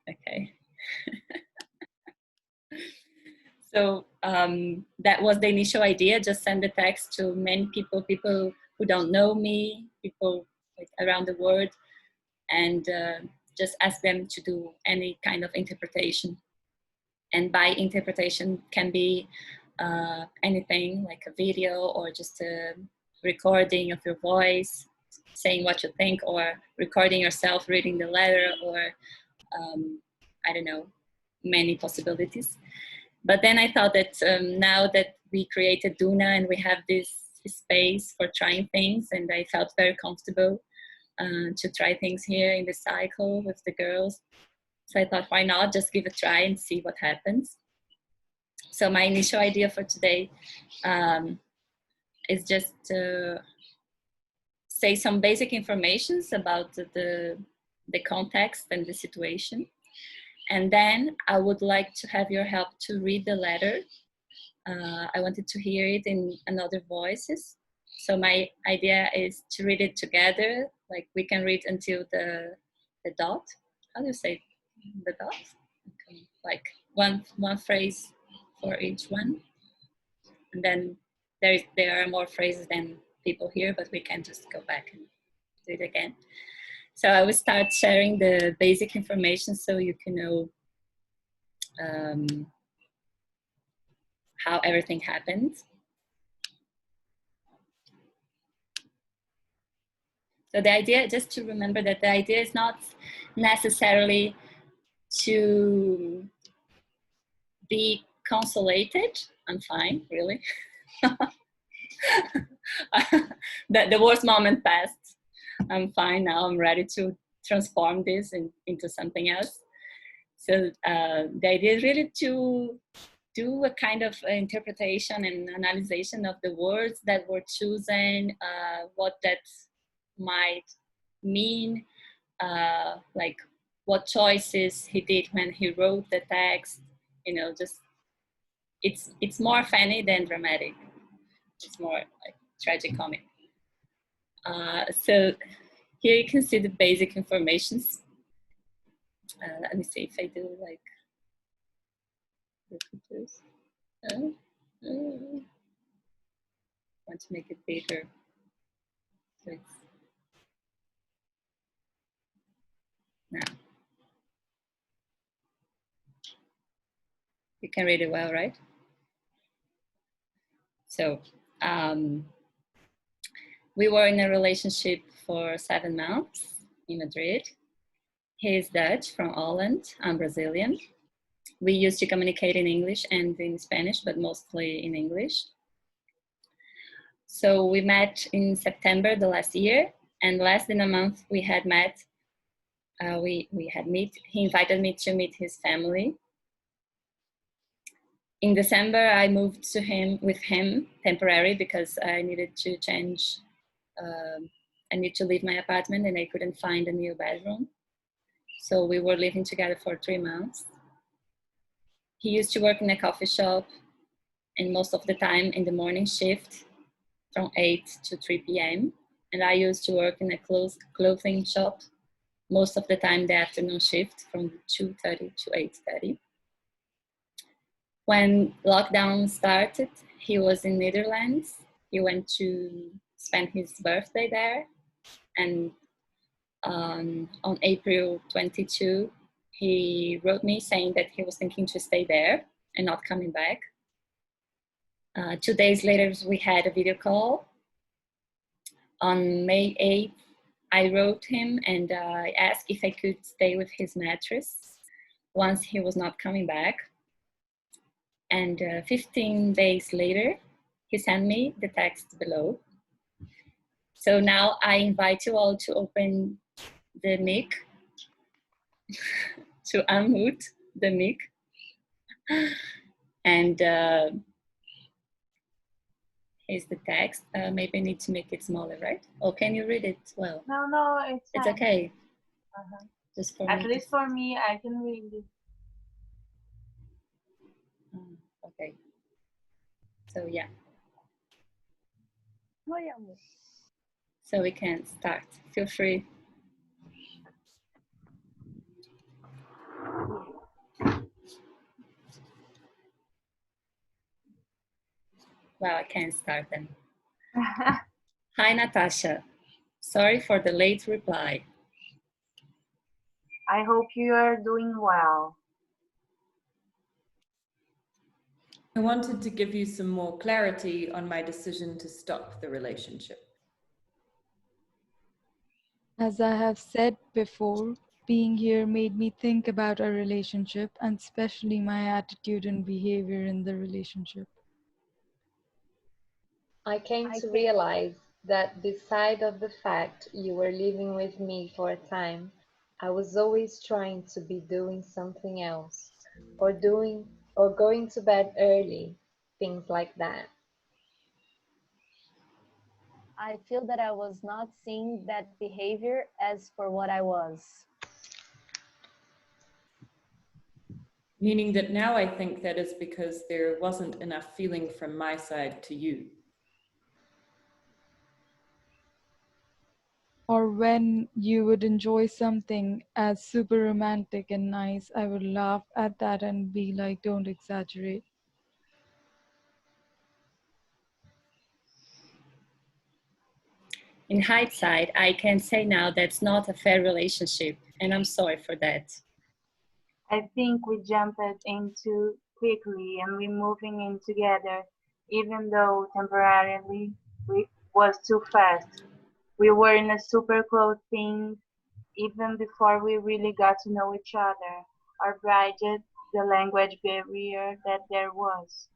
Okay. So that was the initial idea, just send the text to many people, people who don't know me, people like around the world, and just ask them to do any kind of interpretation. And by interpretation can be anything, like a video or just a recording of your voice, saying what you think, or recording yourself reading the letter, or I don't know, many possibilities. But then I thought that now that we created Duna and we have this space for trying things, and I felt very comfortable to try things here in the cycle with the girls. So I thought, why not just give a try and see what happens. So my initial idea for today is just to say some basic informations about the context and the situation. And then I would like to have your help to read the letter. I wanted to hear it in another voices. So my idea is to read it together, like we can read until the dot. How do you say the dot? Okay. Like one phrase for each one. And then there are more phrases than people hear, but we can just go back and do it again. So I will start sharing the basic information so you can know how everything happened. So the idea, just to remember that the idea is not necessarily to be consolated. I'm fine, really. The worst moment passed. I'm fine now. I'm ready to transform this into something else. So the idea is really to do a kind of interpretation and analysis of the words that were chosen, what that might mean, like what choices he did when he wrote the text. You know, just it's more funny than dramatic. It's more like tragicomic. So here you can see the basic informations. Let me see if I do like the pictures. Want to make it bigger. So it's now. You can read it well, right? So we were in a relationship for 7 months in Madrid. He is Dutch from Holland. I'm Brazilian. We used to communicate in English and in Spanish, but mostly in English. So we met in September the last year, and less than a month we had met. He invited me to meet his family. In December, I moved with him temporarily because I needed to change. I need to leave my apartment and I couldn't find a new bedroom. So we were living together for 3 months. He used to work in a coffee shop, and most of the time in the morning shift from 8 to 3 p.m. And I used to work in a clothing shop, most of the time the afternoon shift from 2:30 to 8:30. When lockdown started, he was in Netherlands. He went to spend his birthday there. And on April 22, he wrote me saying that he was thinking to stay there and not coming back. 2 days later, we had a video call. On May 8th, I wrote him and I asked if I could stay with his mattress once he was not coming back. And 15 days later, he sent me the text below. So now I invite you all to open the mic, to unmute the mic. And here's the text. Maybe I need to make it smaller, right? Or can you read it well? No, it's fine. Okay. Just for At least for me, I can read it. Okay. So yeah. So we can start. Feel free. Well, I can't start them. Hi, Natasha. Sorry for the late reply. I hope you are doing well. I wanted to give you some more clarity on my decision to stop the relationship. As I have said before, being here made me think about our relationship and especially my attitude and behavior in the relationship. I came to realize that beside of the fact you were living with me for a time, I was always trying to be doing something else, or going to bed early, things like that. I feel that I was not seeing that behavior as for what I was. Meaning that now I think that is because there wasn't enough feeling from my side to you. Or when you would enjoy something as super romantic and nice, I would laugh at that and be like, don't exaggerate. In hindsight, I can say now that's not a fair relationship, and I'm sorry for that. I think we jumped in too quickly and we moving in together, even though temporarily we was too fast. We were in a super close thing even before we really got to know each other, or bridged the language barrier that there was.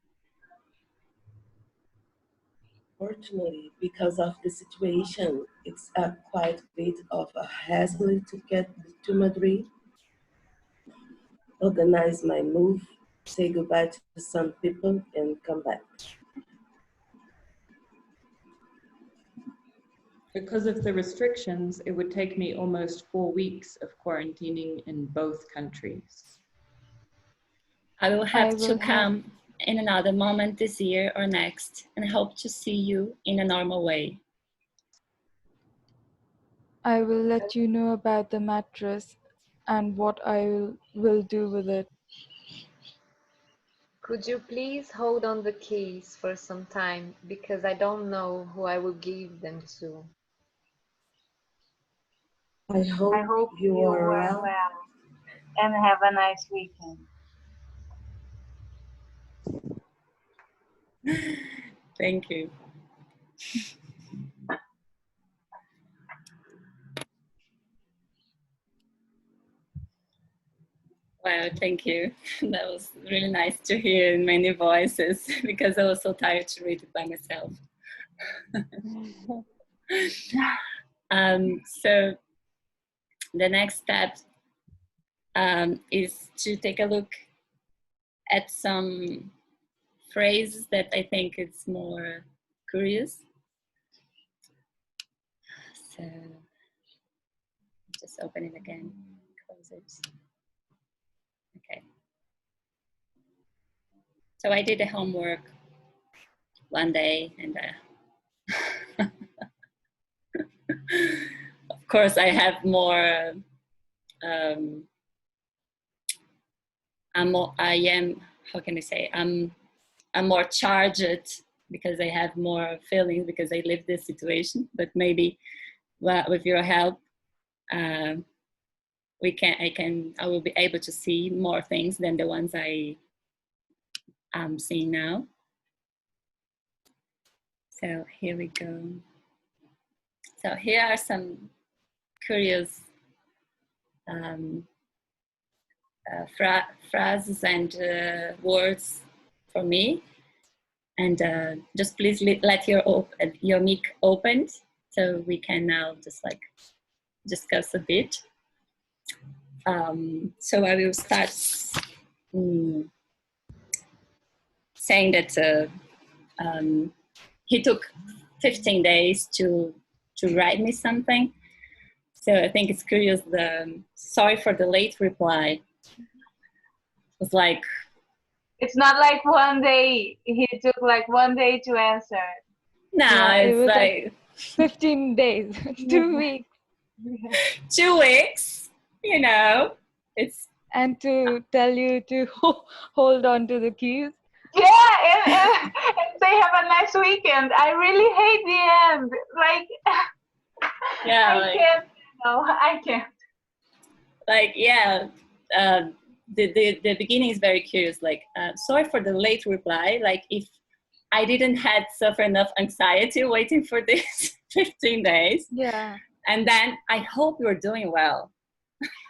Fortunately, because of the situation, it's a quite bit of a hassle to get to Madrid, organize my move, say goodbye to some people, and come back. Because of the restrictions, it would take me almost 4 weeks of quarantining in both countries. I will have to come in another moment this year or next, and hope to see you in a normal way. I will let you know about the mattress and what I will do with it. Could you please hold on the keys for some time because I don't know who I will give them to. I hope you are well and have a nice weekend. Thank you. Wow, thank you. That was really nice to hear in many voices because I was so tired to read it by myself. So the next step is to take a look at some phrases that I think it's more curious. So just open it again, close it. Okay. So I did the homework one day and of course I have more, I'm more charged because I have more feelings because I live this situation, but maybe with your help, I will be able to see more things than the ones I am seeing now. So here we go. So here are some curious phrases and words for me. And just please let your mic open so we can now just like discuss a bit. So I will start saying that he took 15 days to write me something. So I think it's curious, sorry for the late reply. It was like, it's not like one day. He took like one day to answer. No, yeah, it's like 15 days, 2 weeks. 2 weeks, you know. And to tell you to hold on to the keys. Yeah, and say have a nice weekend. I really hate the end. Like, Yeah, I can't. No, I can't. like yeah. The beginning is very curious. Like, sorry for the late reply. Like, if I didn't had suffer enough anxiety waiting for this 15 days. Yeah. And then I hope you're doing well.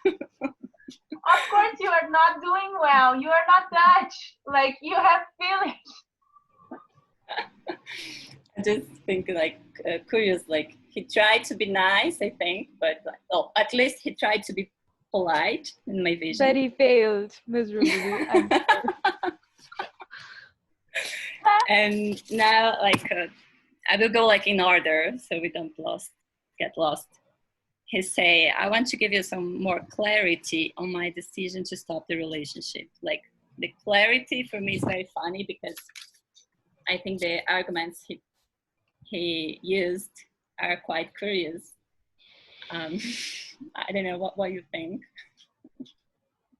Of course, you are not doing well. You are not Dutch. Like, you have feelings. I just think like curious. Like, he tried to be nice, I think, but like, oh, at least he tried to be polite in my vision. But he failed miserably. And now, like, I will go like in order so we don't get lost. He say, I want to give you some more clarity on my decision to stop the relationship. Like, the clarity for me is very funny because I think the arguments he used are quite curious. I don't know what you think.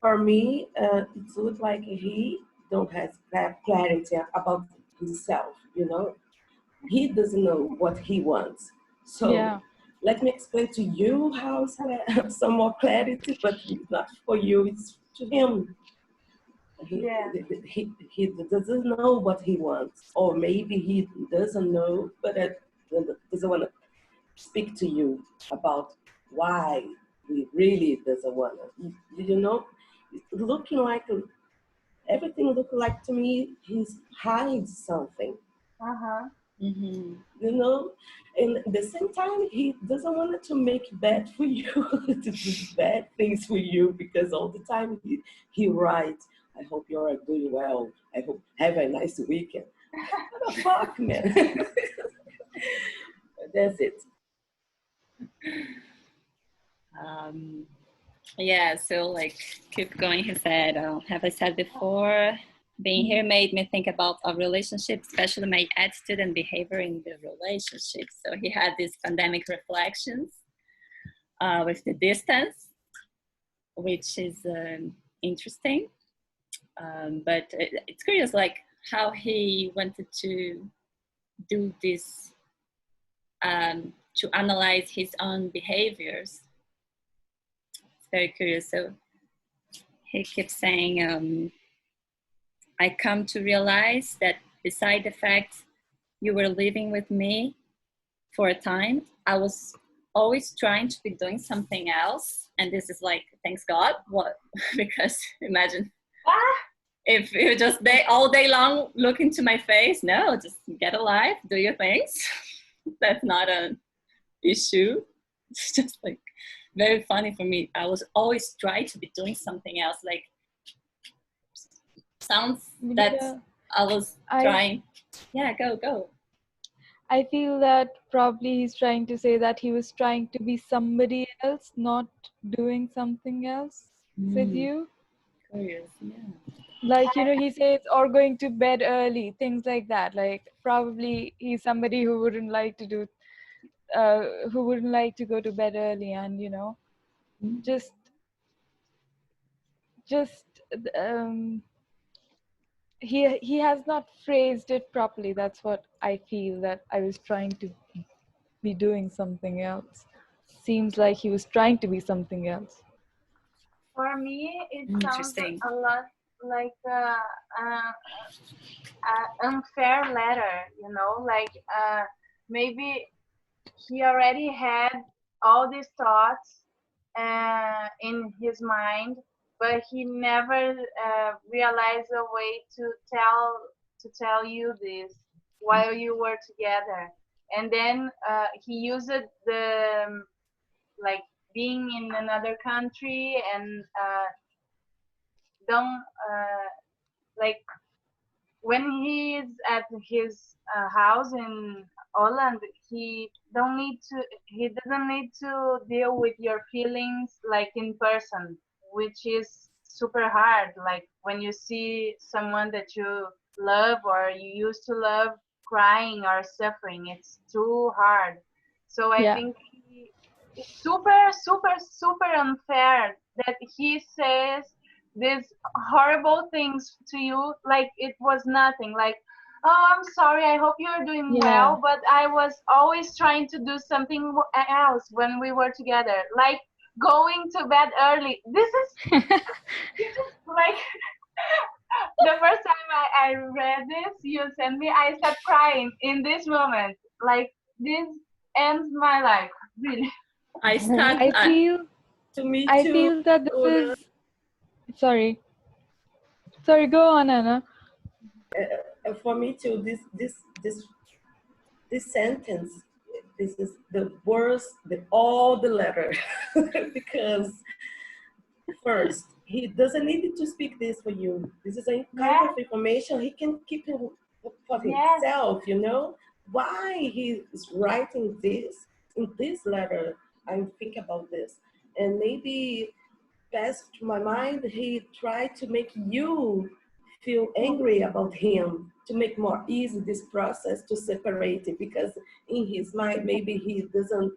For me, it looks like he don't have clarity about himself. You know, he doesn't know what he wants. So Yeah. let me explain to you how I have some more clarity, but not for you. It's to him. He doesn't know what he wants, or maybe he doesn't know, but doesn't want to speak to you about why he really doesn't want to. You know, it's looking like everything look like to me he's hides something. Mm-hmm. You know, and at the same time he doesn't want to make bad for you, to do bad things for you, because all the time he writes, I hope you are doing well, I hope have a nice weekend. What the fuck, man? That's it. Yeah, so like, keep going. He said, have I said before, being here made me think about our relationship, especially my attitude and behavior in the relationship. So he had these pandemic reflections with the distance, which is interesting. But it's curious, like, how he wanted to do this, to analyze his own behaviors. It's very curious. So he keeps saying, I come to realize that beside the fact you were living with me for a time, I was always trying to be doing something else. And this is like, thanks God, what? Because imagine if you just all day long look into my face. No, just get a life, do your things. That's not an issue. It's just like very funny for me. I was always trying to be doing something else. Like, sounds that Yeah. I was trying. Yeah, go. I feel that probably he's trying to say that he was trying to be somebody else, not doing something else with you. Curious, yeah. Like, you know, he says, or going to bed early, things like that. Like, probably he's somebody who wouldn't like to do, who wouldn't like to go to bed early, and, you know, just he has not phrased it properly. That's what I feel, that I was trying to be doing something else. Seems like he was trying to be something else. For me, it sounds Interesting. a lot like a unfair letter, you know, like maybe he already had all these thoughts in his mind, but he never realized a way to tell you this while you were together. And then he used the like being in another country and don't like when he's at his house in Holland, he doesn't need to deal with your feelings like in person, which is super hard. Like when you see someone that you love or you used to love crying or suffering, it's too hard. So I think it's super unfair that he says these horrible things to you like it was nothing. Like oh, I'm sorry, I hope you're doing well, but I was always trying to do something else when we were together, like going to bed early. This is like the first time I read this, you sent me, I started crying in this moment. Like, this ends my life, really. I start. To me I too. feel that this is. Sorry, go on, Anna. For me too, this sentence, this is the worst, all the letter, because first, he doesn't need to speak this for you. This is a kind of information he can keep it for himself, you know? Why he is writing this in this letter? I think about this. And maybe past my mind, he tried to make you feel angry about him, to make more easy this process to separate it, because in his mind, maybe he doesn't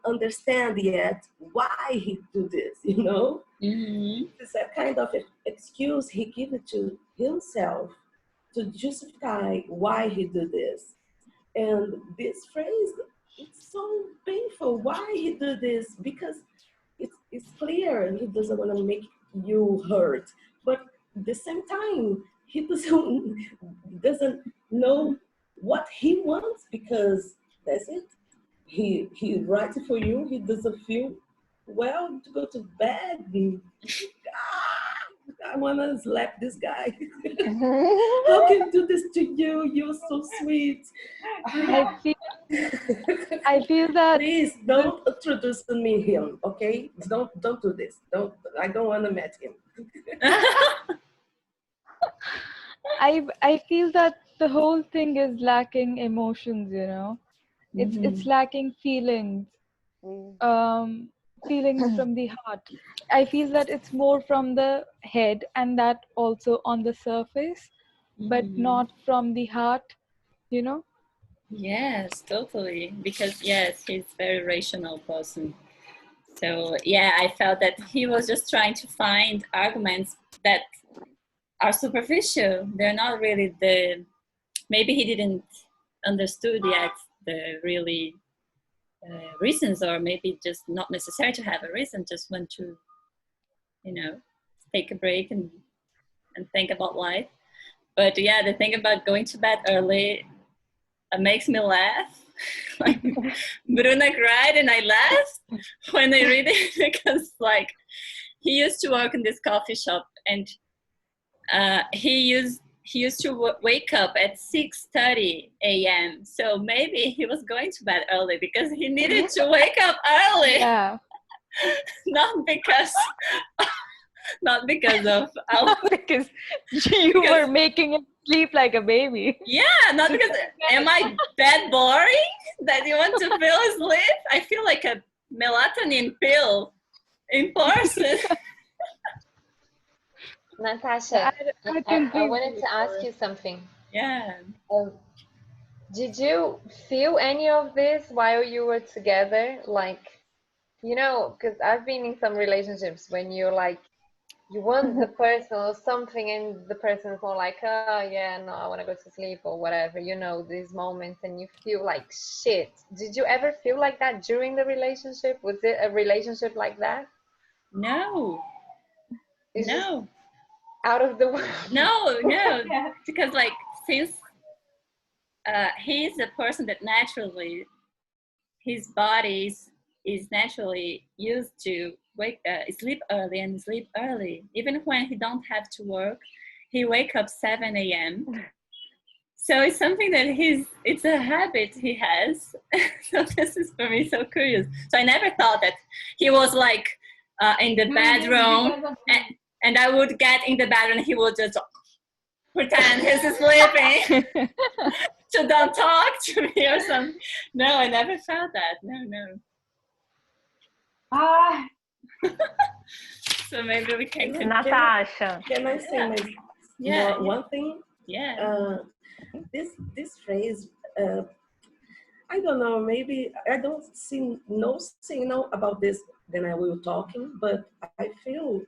understand yet why he do this, you know? Mm-hmm. It's a kind of excuse he gives to himself to justify why he do this. And this phrase, it's so painful. Why he do this? Because it's clear he doesn't want to make you hurt. But at the same time, he doesn't know what he wants, because that's it. He writes for you. He doesn't feel well to go to bed. I want to slap this guy. How can you do this to you? You're so sweet. I feel that. Please don't introduce me him, okay? Don't do this. I don't want to meet him. I feel that the whole thing is lacking emotions, you know. It's lacking feelings. Feelings from the heart. I feel that it's more from the head, and that also on the surface, but not from the heart, you know. Yes, totally. Because yes, he's a very rational person. So yeah, I felt that he was just trying to find arguments that are superficial. They're not really maybe he didn't understood yet the really reasons, or maybe just not necessary to have a reason, just want to, take a break and think about life. But yeah, the thing about going to bed early makes me laugh. Like, Bruna cried and I laughed when I read it, because like he used to work in this coffee shop, and he used to wake up at 6:30 a.m. So maybe he was going to bed early because he needed to wake up early. Yeah. not because of because you were making him sleep like a baby. Yeah, not because am I that boring that you want to feel asleep? I feel like a melatonin pill in person. Natasha, I wanted to ask you something. Yeah. Did you feel any of this while you were together? Like, because I've been in some relationships when you're like, you want the person or something, and the person's more like, oh yeah, no, I want to go to sleep or whatever, these moments, and you feel like shit. Did you ever feel like that during the relationship? Was it a relationship like that? No. It's no. Out of the world. No. Because like, since he's a person that naturally, his body is naturally used to sleep early and sleep early. Even when he don't have to work, he wake up 7 a.m. So it's something that it's a habit he has. So this is for me so curious. So I never thought that he was like in the bedroom, and I would get in the bedroom and he would just pretend he's sleeping. So don't talk to me or something. No, I never felt that. No. So maybe we can. Natasha. Can I say one thing? Yeah. This phrase, I don't know, maybe I don't see no signal about this when I will talking, but I feel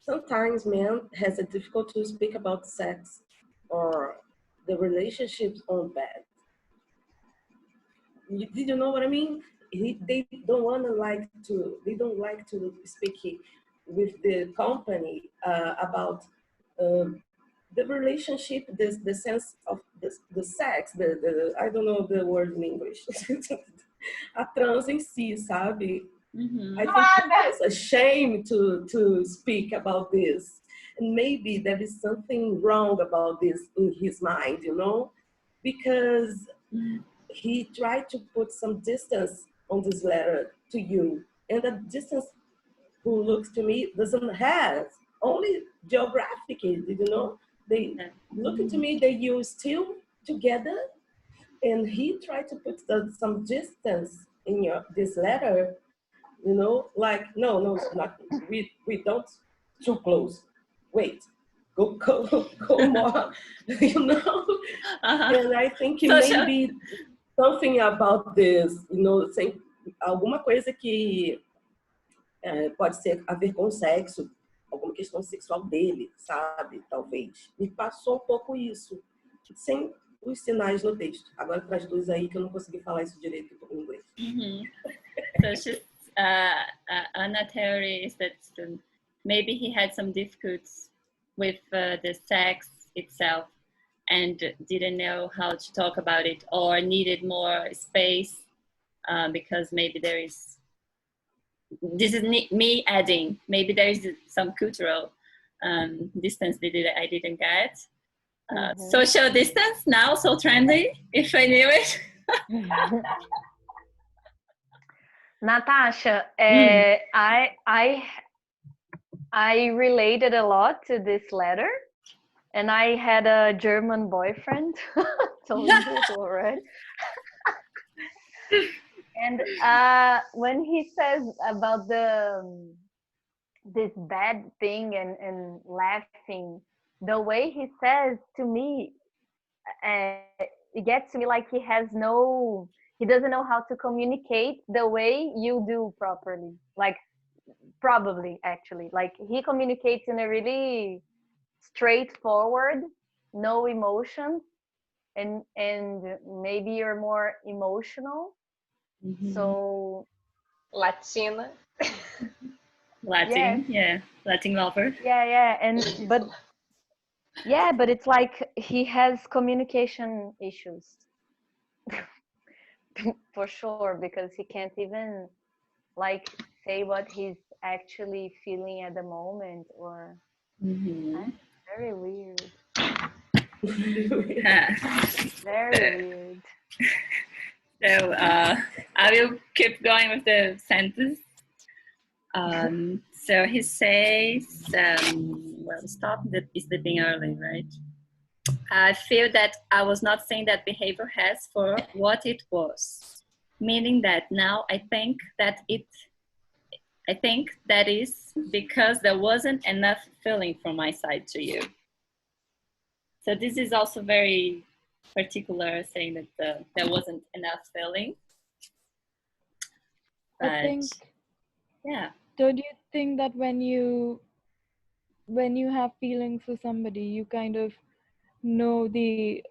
sometimes man has a difficult to speak about sex or the relationships on bed. Did you know what I mean? They don't want to like to. They don't like to speak with the company about the relationship, the sense of the sex, the I don't know the word in English. A trans em si, sabe? I think it's a shame to speak about this. And maybe there is something wrong about this in his mind, you know? Because he tried to put some distance on this letter to you. And the distance who looks to me doesn't have, only geographically, did you know? They looking to me, that you still together, and he tried to put some distance in this letter, you know, like no, it's not. We don't too close. Wait, go more, you know. And I think maybe something about this, you know, sem, alguma coisa que pode ser a ver com o sexo, alguma questão sexual dele, sabe? Talvez. Me passou um pouco isso, sem os sinais no texto. Agora traduz aí que eu não consegui falar isso direito em inglês. So she's, Anna theory is that maybe he had some difficulties with the sex itself and didn't know how to talk about it, or needed more space because maybe there is, this is me adding, maybe there is some cultural distance that I didn't get. Social distance, now so trendy, if I knew it. Natasha, I related a lot to this letter, and I had a German boyfriend. Told you already. And when he says about this bad thing and laughing, the way he says to me, it gets to me like he doesn't know how to communicate the way you do properly. Like, probably, actually. Like, he communicates in a really straightforward, no emotions, and maybe you're more emotional. So Latina. Latin, yeah, Latin lover. Yeah, but it's like he has communication issues. For sure, because he can't even like say what he's actually feeling at the moment, or very weird. Very weird. So I will keep going with the sentence. So he says, well, stop sleeping early, right? I feel that I was not saying that behavior has for what it was, meaning that now I think that is because there wasn't enough feeling from my side to you. So this is also very particular, saying that there wasn't enough feeling. But, I think, yeah. Don't you think that when you have feelings for somebody, you kind of know the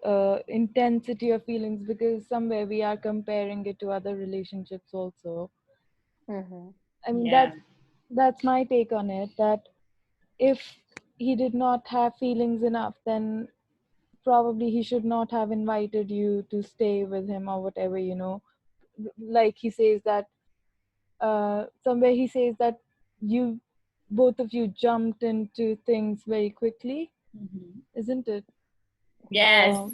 intensity of feelings, because somewhere we are comparing it to other relationships also. I mean, that's my take on it, that if he did not have feelings enough, then probably he should not have invited you to stay with him or whatever, you know. Like he says that somewhere he says that both of you jumped into things very quickly, isn't it? Yes.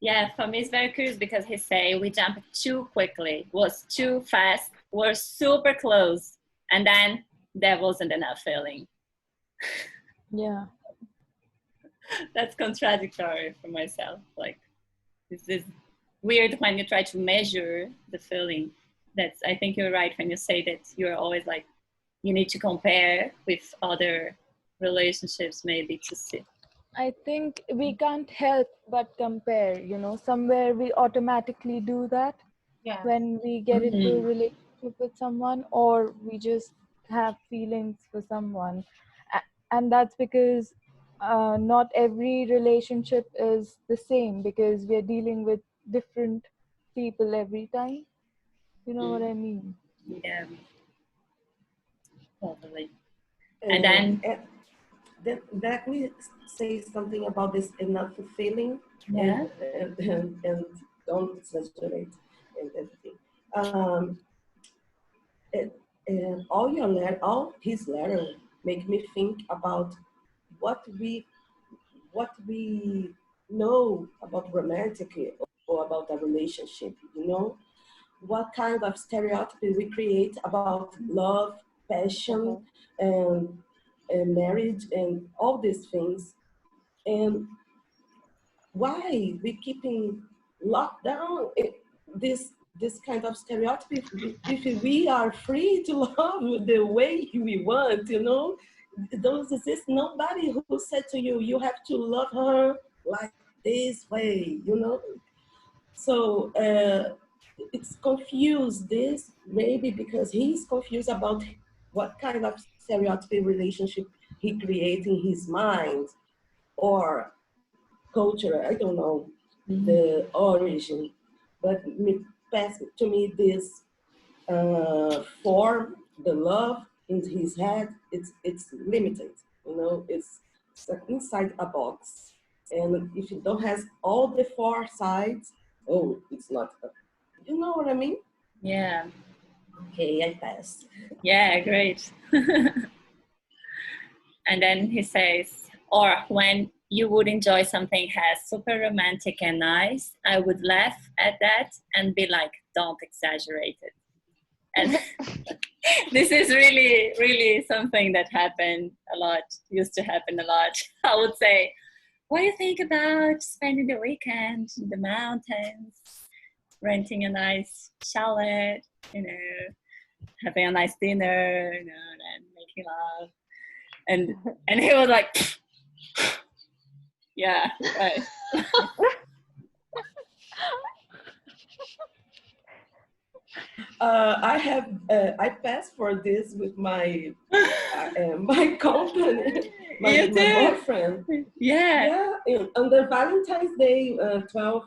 Yeah, for me it's very curious, because he say we jumped too quickly, was too fast, were super close, and then there wasn't enough feeling. Yeah. That's contradictory for myself. Like, this is weird when you try to measure the feeling. I think you're right when you say that you're always like, you need to compare with other relationships maybe to see. I think we can't help but compare, you know, somewhere we automatically do that when we get into a relationship with someone, or we just have feelings for someone. And that's because not every relationship is the same, because we are dealing with different people every time. You know what I mean? Yeah, totally. And then, then let me say something about this enough feeling, yeah, and don't exaggerate and everything. Um, and, and all his letter make me think about what we know about romantic or about a relationship. You know, what kind of stereotype we create about love, passion, and, marriage, and all these things, and why we keeping locked down this kind of stereotype if we are free to love the way we want, you know. Don't exist nobody who said to you you have to love her like this way, you know. So it's confused this maybe because he's confused about what kind of stereotype relationship he creates in his mind or culture. I don't know the origin, but me pass to me this form, the love in his head. It's limited, you know. It's like inside a box, and if it don't has all the four sides, oh, it's not. You know what I mean? yeah, Okay, I pass. yeah, great. And then he says, or when you would enjoy something as super romantic and nice, I would laugh at that and be like, don't exaggerate it. And this is really, really something that happened a lot, used to happen a lot. I would say, what do you think about spending the weekend in the mountains, renting a nice chalet, you know, having a nice dinner, you know, and making love. And he was like, yeah, right. I passed for this with my my company, my boyfriend. Yeah. Yeah, on the Valentine's Day, 12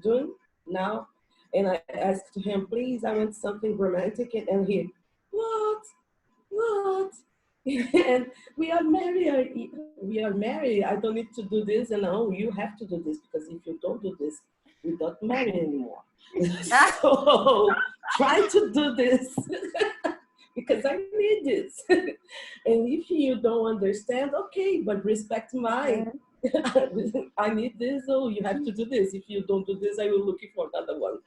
June now, and I asked him, please, I want something romantic, and he, what? And we are married. We are married. I don't need to do this, and no, you have to do this because if you don't do this, we don't marry anymore. So try to do this because I need this. And if you don't understand, okay, but respect my. I need this, oh, you have to do this. If you don't do this, I will look for another one.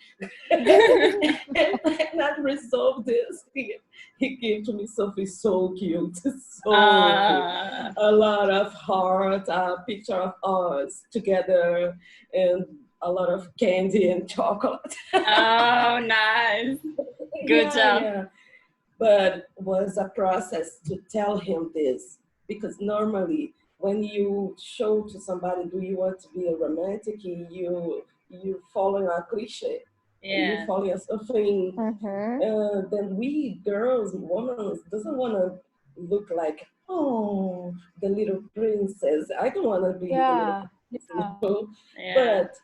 And I resolved this. He gave to me something so cute, so cute. A lot of heart, a picture of us together, and a lot of candy and chocolate. Oh, nice. Good job. Yeah. But was a process to tell him this, because normally when you show to somebody, do you want to be a romantic, you follow a cliche. Yeah. You follow something. Then we girls, women, doesn't want to look like, oh, the little princess. I don't want to be the little princess, you know? Yeah. But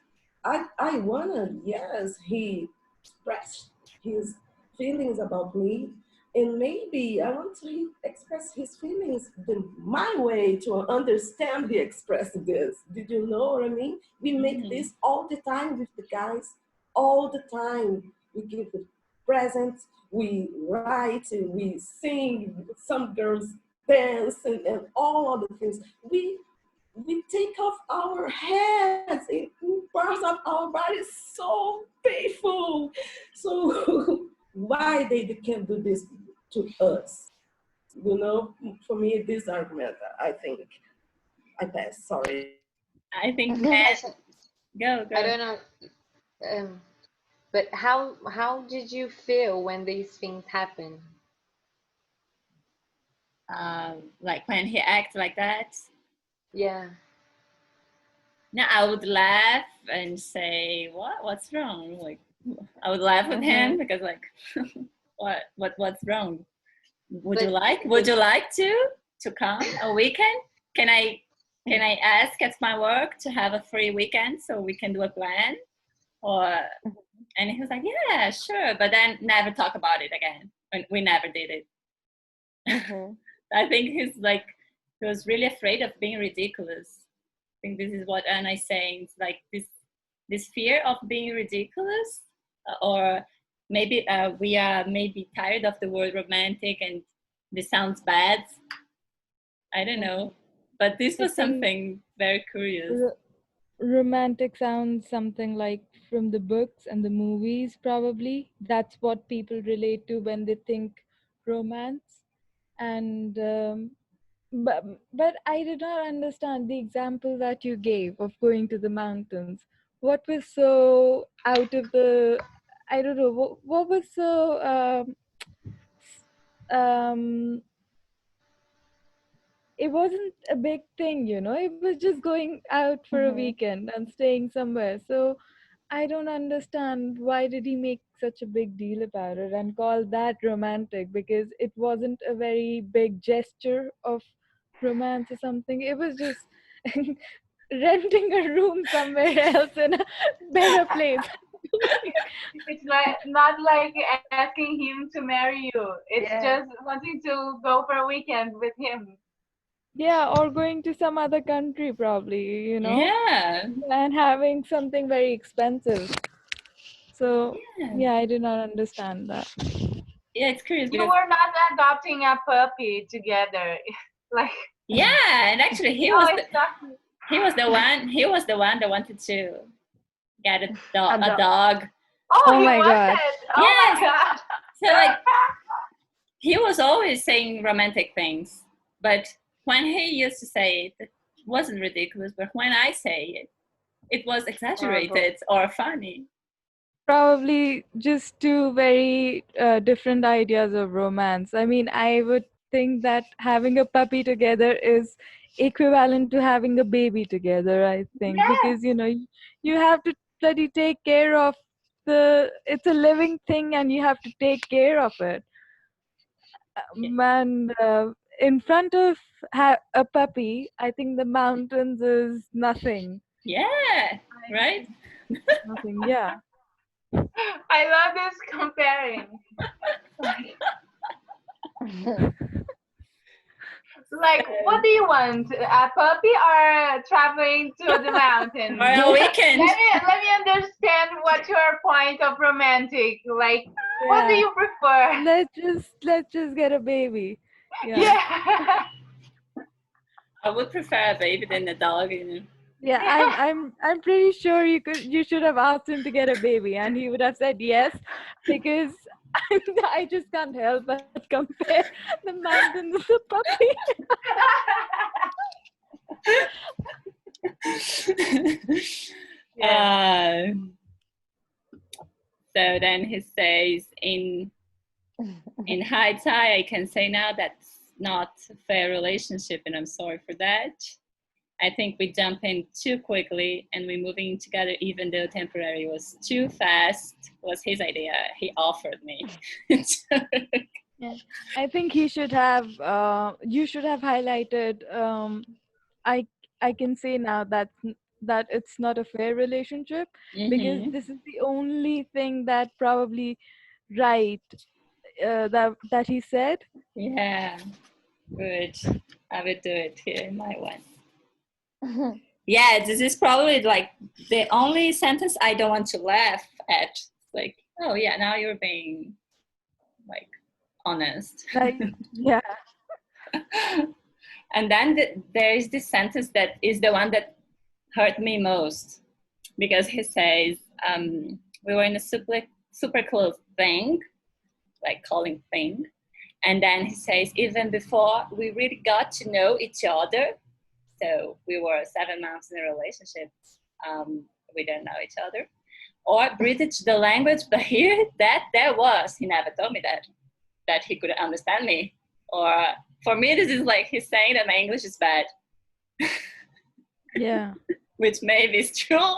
I wanna, yes, he expressed his feelings about me, and maybe I want to express his feelings my way to understand he expressed this. Did you know what I mean? We make this all the time with the guys, all the time. We give the presents, we write, we sing, some girls dance, and all other things. We take off our heads in parts of our body, so painful. So why they can't do this to us? You know, for me, this argument, I think I pass. Sorry. I think men, go. I don't know. But how did you feel when these things happen? Like when he acts like that. Yeah. Now I would laugh and say, what's wrong? Like I would laugh with him because like, what's wrong? would you like to come a weekend? Can I ask at my work to have a free weekend so we can do a plan? Or and he was like, yeah, sure, but then never talk about it again. We never did it. I think he was really afraid of being ridiculous. I think this is what Anna is saying. It's like this fear of being ridiculous, or maybe we are maybe tired of the word romantic and this sounds bad. I don't know, but this was something very curious. Romantic sounds something like from the books and the movies, probably. That's what people relate to when they think romance. And but I did not understand the example that you gave of going to the mountains. What was so out of the, I don't know, what was so it wasn't a big thing, it was just going out for a weekend and staying somewhere. So I don't understand, why did he make such a big deal about it and call that romantic? Because it wasn't a very big gesture of romance or something. It was just renting a room somewhere else in a better place. It's like not like asking him to marry you. It's just wanting to go for a weekend with him. Yeah, or going to some other country, probably, Yeah. and having something very expensive. So yeah, I did not understand that. Yeah, it's curious. You were not adopting a puppy together, like. Yeah, and actually he was the one that wanted to get a dog. Oh, my God! Oh my God! So like, he was always saying romantic things, but when he used to say it, it wasn't ridiculous. But when I say it, it was exaggerated or funny. Probably just two very different ideas of romance. I mean, I would think that having a puppy together is equivalent to having a baby together, I think. Because, you have to bloody take care of it's a living thing and you have to take care of it. And in front of a puppy, I think the mountains is nothing. Yeah, right? Nothing, yeah. I love this comparing. Like, what do you want? A puppy or traveling to the mountains? Or a weekend? Let me understand what's your point of romantic. Like, what do you prefer? Let's just get a baby. Yeah. I would prefer a baby than a dog, Yeah, I'm pretty sure you should have asked him to get a baby and he would have said yes, because I just can't help but compare the mountain with the puppy. So then he says, in hindsight, I can say now that's not a fair relationship, and I'm sorry for that. I think we jump in too quickly and we're moving together, even though temporary was too fast. Was his idea. He offered me. Yeah. I think he should have. You should have highlighted. I can say now that it's not a fair relationship, because this is the only thing that probably right that he said. Yeah, good. I will do it here in my one. Yeah, this is probably like the only sentence I don't want to laugh at. Like, oh yeah, now you're being like honest. Yeah. And then there is this sentence that is the one that hurt me most, because he says, we were in a super close thing, like calling thing. And then he says, even before we really got to know each other, so we were 7 months in a relationship, we didn't know each other, or British the language, but here there was, he never told me that he could understand me. Or for me, this is like he's saying that my English is bad. Yeah. Which maybe is true,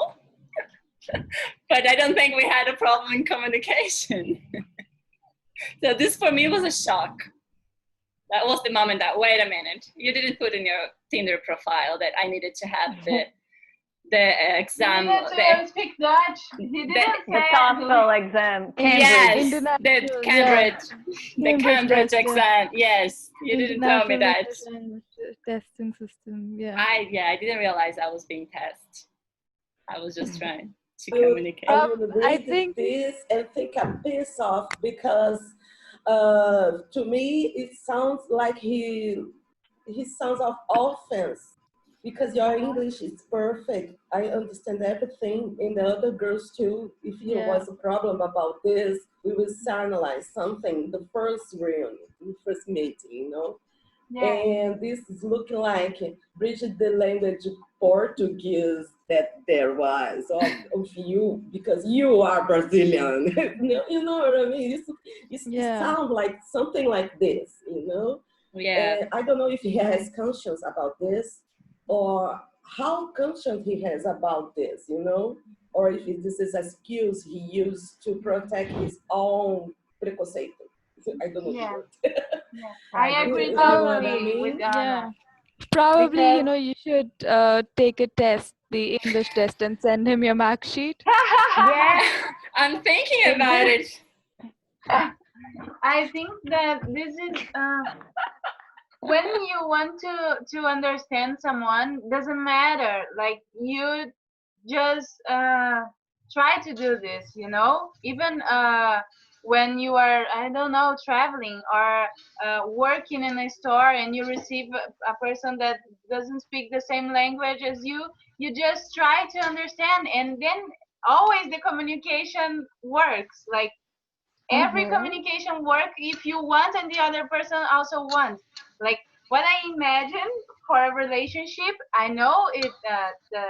but I don't think we had a problem in communication. So this for me was a shock. That was the moment that, wait a minute, you didn't put in your Tinder profile that I needed to have the exam. He needed to speak Dutch. He didn't The say TOEFL exam, Cambridge. Yes, the International, Cambridge, the Cambridge test, exam. Yes, you didn't tell me that. International English testing system. Yeah. I didn't realize I was being tested. I was just trying to I would, communicate. I would I read think- this and think a piece off because to me it sounds like he sounds of offense because your English is perfect. I understand everything, and the other girls too. If there Yeah. was a problem about this, we will analyze something the first reunion, the first meeting, you know. Yeah. And this is looking like Bridget the language Portuguese that there was of you because you are Brazilian. You know what I mean? It sounds like something like this, you know? Yeah. And I don't know if he has conscience about this or how conscious he has about this, you know? Or if this is a excuse he used to protect his own preconceito. I don't know the Yeah. word. Yeah. I agree You know what I totally mean? with Anna. Yeah. Probably, you Because- know, you should take a test, the English test, and send him your mark sheet. Yeah. I'm thinking about it. I think that this is when you want to understand someone, doesn't matter. Like you just try to do this, you know. Even when you are, I don't know, traveling or working in a store and you receive a person that doesn't speak the same language as you just try to understand, and then always the communication works. Like every communication work if you want and the other person also wants. Like what I imagine for a relationship, I know it the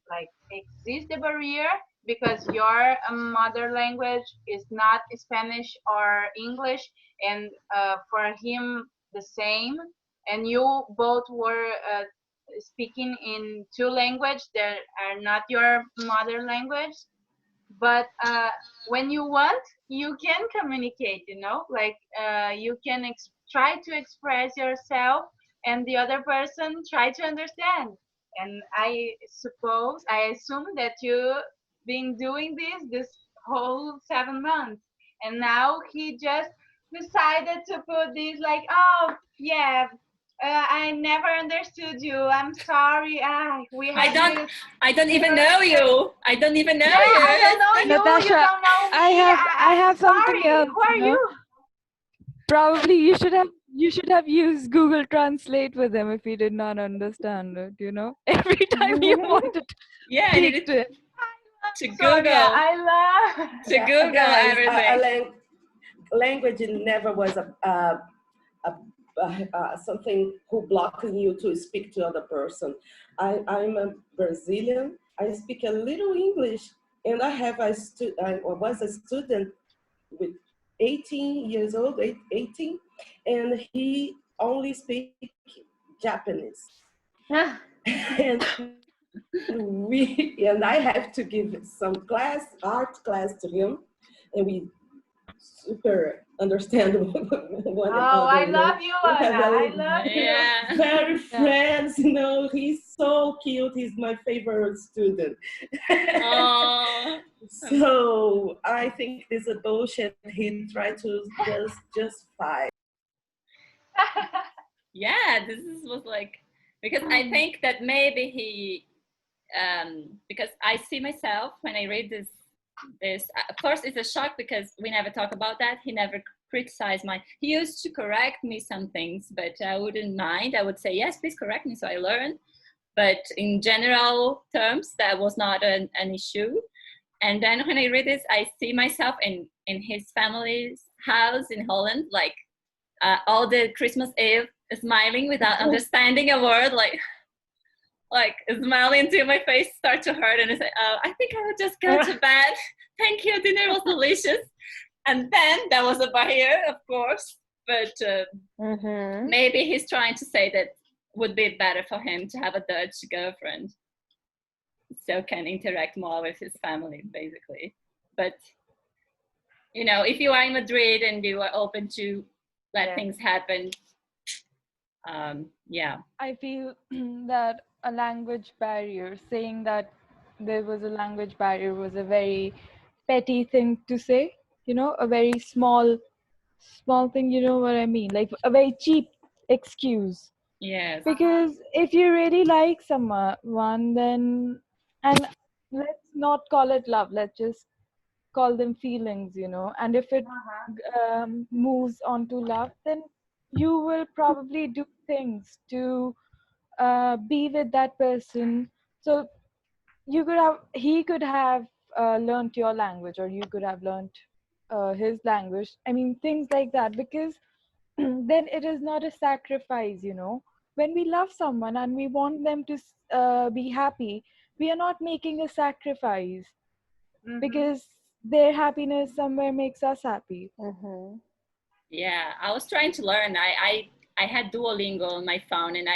like exists the barrier because your mother language is not Spanish or English, and for him the same, and you both were speaking in two languages that are not your mother language. But when you want, you can communicate, you know, like you can try to express yourself and the other person try to understand. And I assume that you been doing this whole 7 months, and now he just decided to put this like, oh yeah, I never understood you, I'm sorry, we had this. I don't even know you. I don't even know Yeah, you. I don't know you. Natasha, You don't know me. I have something sorry. else. Who are you? Probably you should have used Google Translate with him if he did not understand it, you know? Every time you wanted to Yeah, I speak needed to him. to So, Google yeah, I love. to Google Guys, everything. language never was something who blocking you to speak to other person. I'm a Brazilian. I speak a little English, and I was a student with 18 years old, 18, and he only speak Japanese. And I have to give some art class to him, and we super understand one Oh, another. I love you, Anna. I love you. Yeah. Very friends, you know. He's so cute. He's my favorite student. Aww. So I think this is a bullshit. He tried to just justify. Yeah, was like, because I think that maybe he because I see myself when I read this first it's a shock because we never talk about that. He never criticized he used to correct me some things, but I wouldn't mind. I would say, yes, please correct me, so I learn. But in general terms, that was not an issue. And then when I read this, I see myself in his family's house in Holland, like all the Christmas Eve, smiling without understanding a word, like smiling until my face starts to hurt, and I say, oh, I think I would just go to bed. Thank you, dinner was delicious. And then there was a barrier, of course, but maybe he's trying to say that would be better for him to have a Dutch girlfriend, so can interact more with his family, basically. But you know, if you are in Madrid and you are open to let things happen, Yeah. I feel that a language barrier, saying that there was a language barrier, was a very petty thing to say, you know, a very small thing, you know what I mean? Like a very cheap excuse. Yes. Because if you really like someone, then, and let's not call it love, let's just call them feelings, you know, and if it moves on to love, then you will probably do things to be with that person. So he could have learned your language, or you could have learned his language. I mean, things like that, because then it is not a sacrifice, you know. When we love someone and we want them to be happy, we are not making a sacrifice, because their happiness somewhere makes us happy. Mm-hmm. Yeah, I was trying to learn. I had Duolingo on my phone, and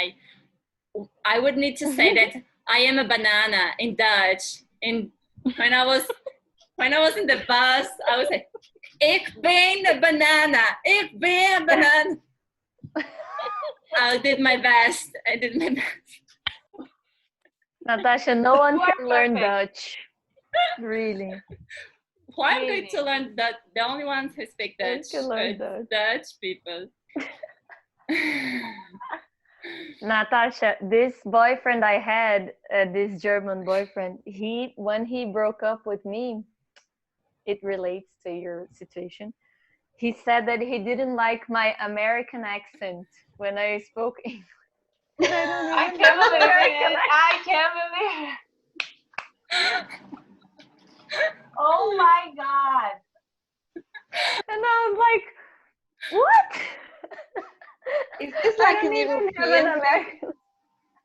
I would need to say that I am a banana in Dutch. And when I was in the bus, I was like, "Ik ben a banana. Ik ben a banana." I did my best. I did my best. Natasha, no one You are can learn perfect. Dutch. Really. Why I'm going to learn that? The only ones who speak You Dutch can are learn Dutch. Dutch people. Natasha, this boyfriend I had, this German boyfriend, when he broke up with me, it relates to your situation. He said that he didn't like my American accent when I spoke English. And I don't I even can't have believe American it. accent. I can't believe it. Oh my God. And I was like, what? Is this I like don't an even have an European thing? American.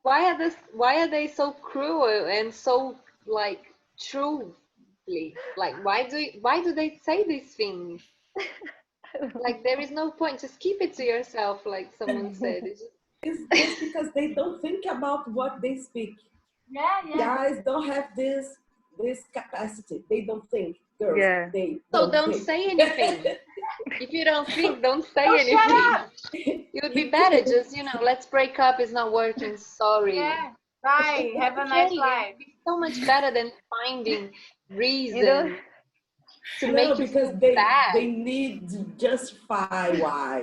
Why are they so cruel and so like truthfully? Like why do they say these things? Like there is no point. Just keep it to yourself, like someone said. It's just because they don't think about what they speak. Yeah. Guys don't have this capacity. They don't think. Girls, Yeah. they So don't think. say anything. If you don't think, don't say Oh, anything. shut up. It would be better just, let's break up. It's not working. Sorry. Yeah. Bye. Have a Okay, nice it life. would be so much better than finding You don't. reason to No, make you because feel they bad. need to justify why,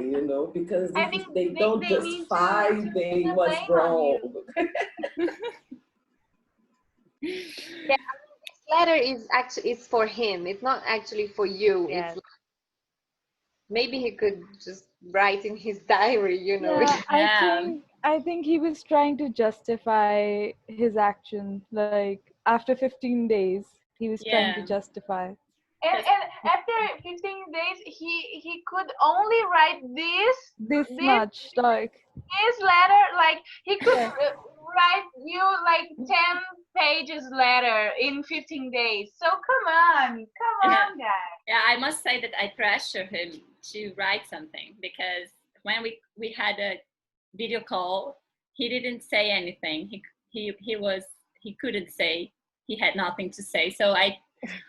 because I if think they don't they need justify, to they put the was blame on wrong. you. Yeah, I mean, this letter is actually it's for him. It's not actually for you. Yes. It's like, maybe he could just write in his diary, Yeah, Yeah. I think he was trying to justify his actions. Like after 15 days, he was trying to Yeah. justify. And after 15 days, he could only write This this much, like, letter. Like he could yeah. write you like 10 pages letter in 15 days. So come on, guys. Yeah, I must say that I pressure him to write something, because when we had a video call, he didn't say anything. He couldn't say. He had nothing to say. So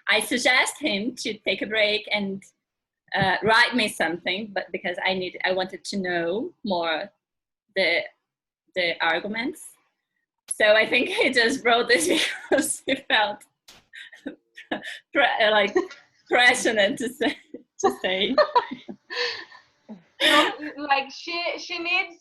I suggest him to take a break and write me something, but because I wanted to know more the arguments. So I think he just wrote this because he felt like passionate to say. No, like she needs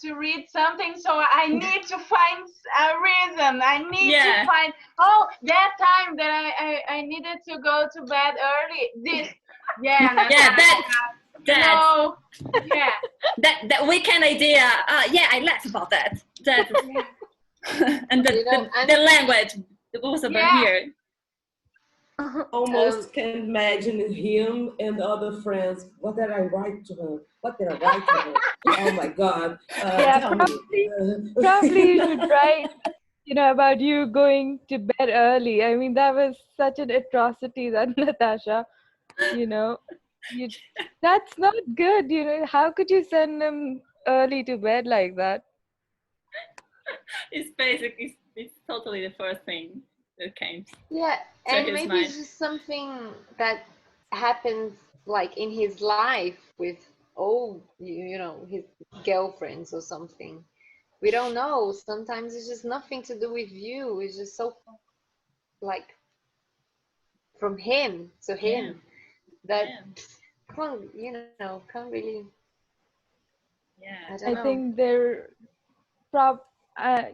to read something, so I need to find a reason. I need to find, oh, that time that I needed to go to bed early. This, that that weekend idea. Yeah, I laughed about that. And the language was over here. Almost can imagine him and other friends. What did I write to her? What did I write to her? Oh my God! Yeah, tell probably you should write, about you going to bed early. I mean, that was such an atrocity, that Natasha. That's not good. How could you send them early to bed like that? It's basically it's totally the first thing that came. Yeah, and his maybe mind. it's just something that happens like in his life with old, his girlfriends or something. We don't know. Sometimes it's just nothing to do with you. It's just so like from him to Yeah, him that yeah, can't really. I yeah, don't I know. think they're prob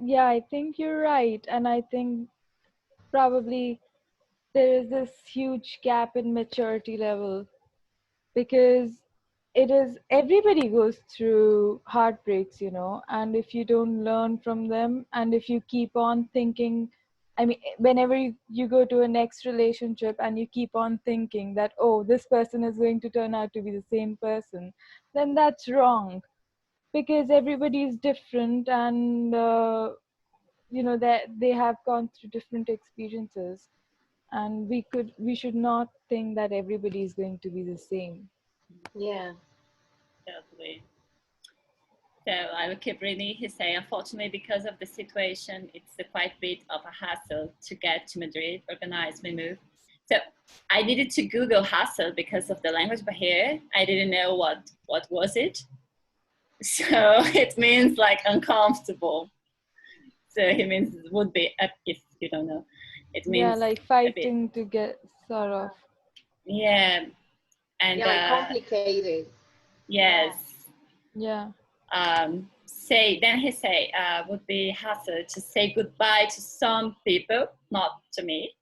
yeah, I think you're right. And I think probably there is this huge gap in maturity level, because it is everybody goes through heartbreaks, and if you don't learn from them, and if you keep on thinking, I mean, whenever you go to a next relationship and you keep on thinking that, oh, this person is going to turn out to be the same person, then that's wrong, because everybody is different, and that they have gone through different experiences, and we should not think that everybody is going to be the same. Yeah. totally. So I will keep reading. He say, unfortunately, because of the situation, it's a quite bit of a hassle to get to Madrid, organize my move. So I needed to Google hassle because of the language barrier. I didn't know what was it. So it means like uncomfortable. So he means it would be, if you don't know, it Yeah, means like a bit. fighting to get sort of. Yeah, and Yeah, like complicated. yes. Yeah. Then he say would be hassle to say goodbye to some people, not to me.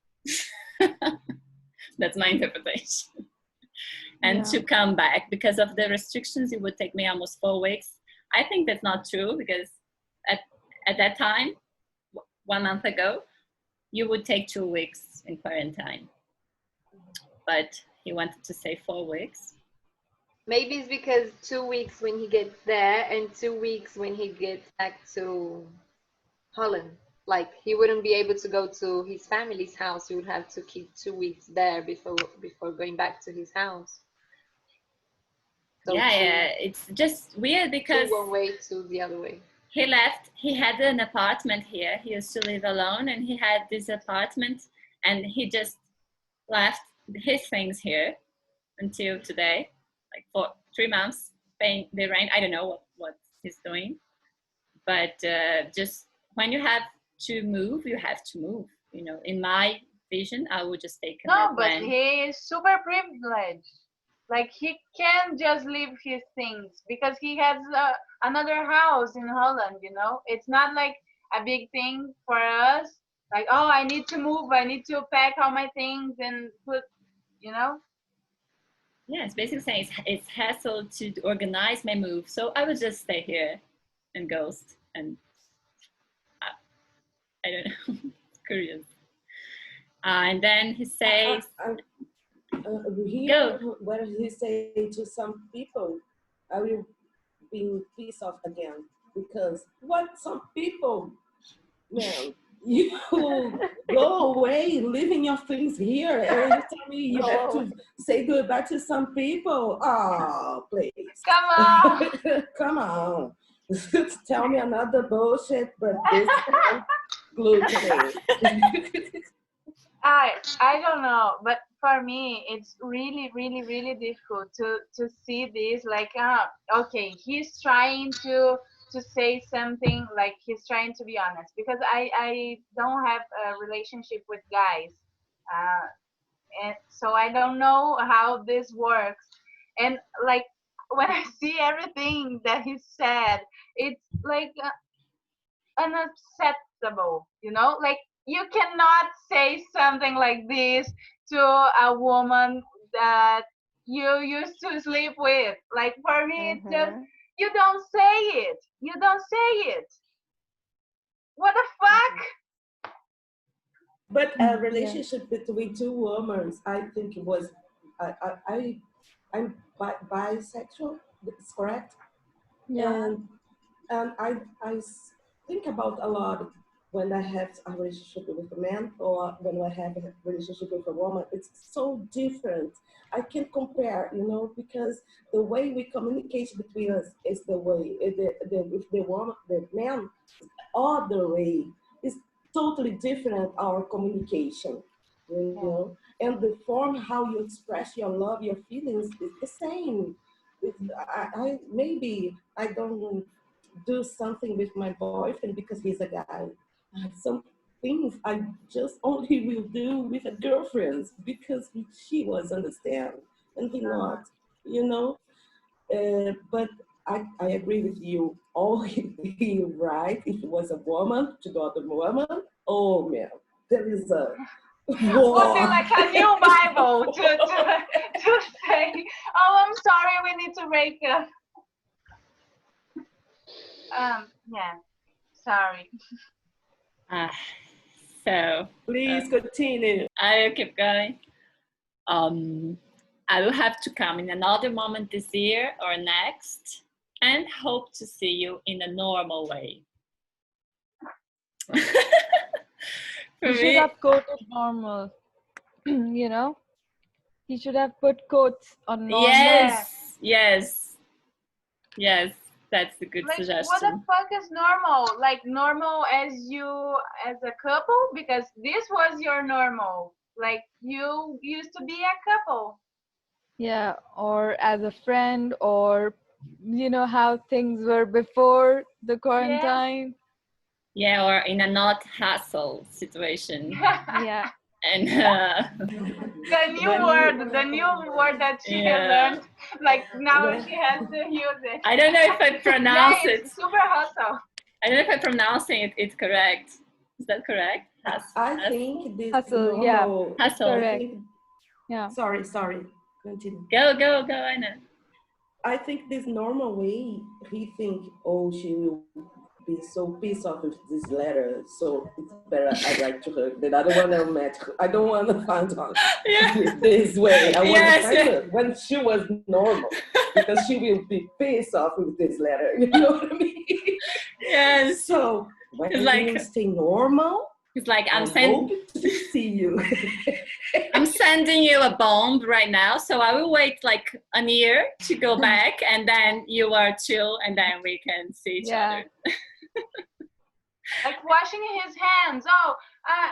That's my interpretation. And Yeah. to come back because of the restrictions, it would take me almost 4 weeks. I think that's not true, because at that time, 1 month ago, you would take 2 weeks in quarantine, but he wanted to say 4 weeks. Maybe it's because 2 weeks when he gets there and 2 weeks when he gets back to Holland. Like he wouldn't be able to go to his family's house. He would have to keep 2 weeks there before going back to his house. So Yeah, it's just weird two because one way, two the other way. he left. He had an apartment here. He used to live alone, and he had this apartment, and he just left his things here until today, like for 3 months, paying the rent. I don't know what he's doing, but just when you have to move, you have to move. In my vision, I would just take No, another but plan. he is super privileged. Like he can just leave his things because he has another house in Holland. It's not like a big thing for us. Like, oh, I need to move. I need to pack all my things and put. You know. Yeah, it's basically saying it's hassle to organize my move, so I would just stay here and ghost, and I don't know. It's curious. And then he says, Here, go. where he say to some people, I will be pissed off again, because what some people, man, you go away, leaving your things here, and you tell me you have Oh, to say goodbye to some people. Oh, please. Come on. Come on. Tell me another bullshit, but this one glued to me. I don't know, but for me, it's really, really, really difficult to see this. Like, okay, he's trying to say something, like he's trying to be honest, because I don't have a relationship with guys, uh, and so I don't know how this works. And like when I see everything that he said, it's like unacceptable, like you cannot say something like this to a woman that you used to sleep with. Like for me, it's just, Mhm. you don't say it, what the fuck. But a Yeah. relationship between two women, I think it was, I'm bisexual, it's correct? Yeah. And and I think about a lot when I have a relationship with a man or when I have a relationship with a woman. It's so different. I can't compare, because the way we communicate between us is the way with the woman, the man, other way is totally different. Our communication, Yeah. and the form how you express your love, your feelings is the same. I maybe I don't do something with my boyfriend because he's a guy. Some things I just only will do with a girlfriend because she was understand and he not, you know. But I agree with you. Oh, he right. If it was a woman to the other woman, oh man, there is a Would be war. like a new Bible to say, oh, I'm sorry, we need to break up. Yeah, sorry. So Please continue. I will keep going. I will have to come in another moment this year or next and hope to see you in a normal way. For You should me, have quoted normal. You know, he should have put quotes on normal. yes, that's a good Like, suggestion. what the fuck is normal? Like, normal as you, as a couple? Because this was your normal. Like, you used to be a couple. Yeah, or as a friend, or you know how things were before the quarantine. Yeah, or in a not hassle situation. Yeah. And The new word that she has learned. Like, now she has to use it. I don't know if I pronounce Yeah, it. it's super hustle. I don't know if I'm pronouncing it's correct. Is that correct? I think this Hustle, yeah. normal. Hustle. I Correct. think, Yeah. sorry. Continue. Go, Anna. I think this normal way, he think, oh, she will be so pissed off with this letter, so it's better I write to her. That I don't want to met her. I don't want to find out with this way. I want to find her when she was normal, because she will be pissed off with this letter. You know what I mean? Yes. So when It's like, you stay normal, it's like I hope to see you. I'm sending you a bomb right now, so I will wait like a year to go back, and then you are chill, and then we can see each other. Like washing his hands. Oh,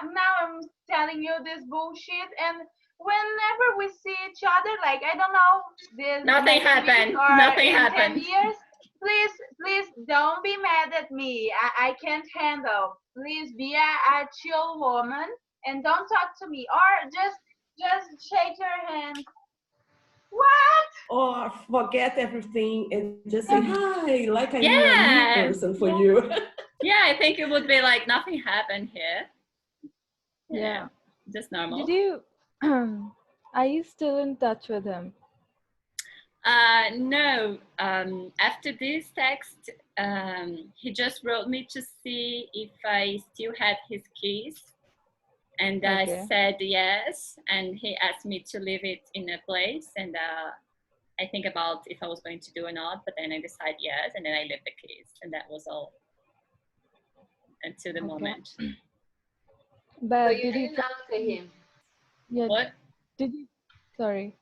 now I'm telling you this bullshit, and whenever we see each other, like, I don't know, this Nothing happened. or Nothing in happened. 10 years, please don't be mad at me. I can't handle. Please be a chill woman and don't talk to me, or just shake your hand. What? Or forget everything and just say hi, like I'm a new person for you. Yeah, I think it would be like nothing happened here. Yeah. Just normal. Did you? Are you still in touch with him? No. After this text, he just wrote me to see if I still had his keys, and I said yes. And he asked me to leave it in a place, and I think about if I was going to do or not. But then I decided yes, and then I left the keys, and that was all until the moment. So But you didn't answer him. Yeah. What? Did you? Sorry.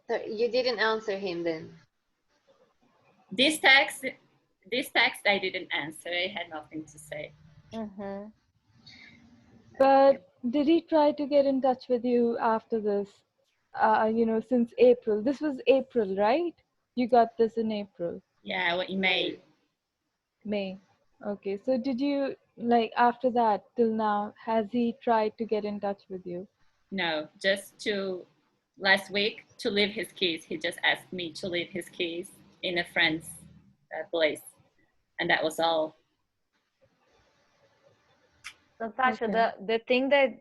So you didn't answer him then. This text I didn't answer. I had nothing to say. But did he try to get in touch with you after this? You know, since April. This was April, right? You got this in April. Yeah, in May. May. Okay. So did you, like, after that till now, has he tried to get in touch with you? No, just last week to leave his keys. He just asked me to leave his keys in a friend's place, and that was all. Natasha, the thing that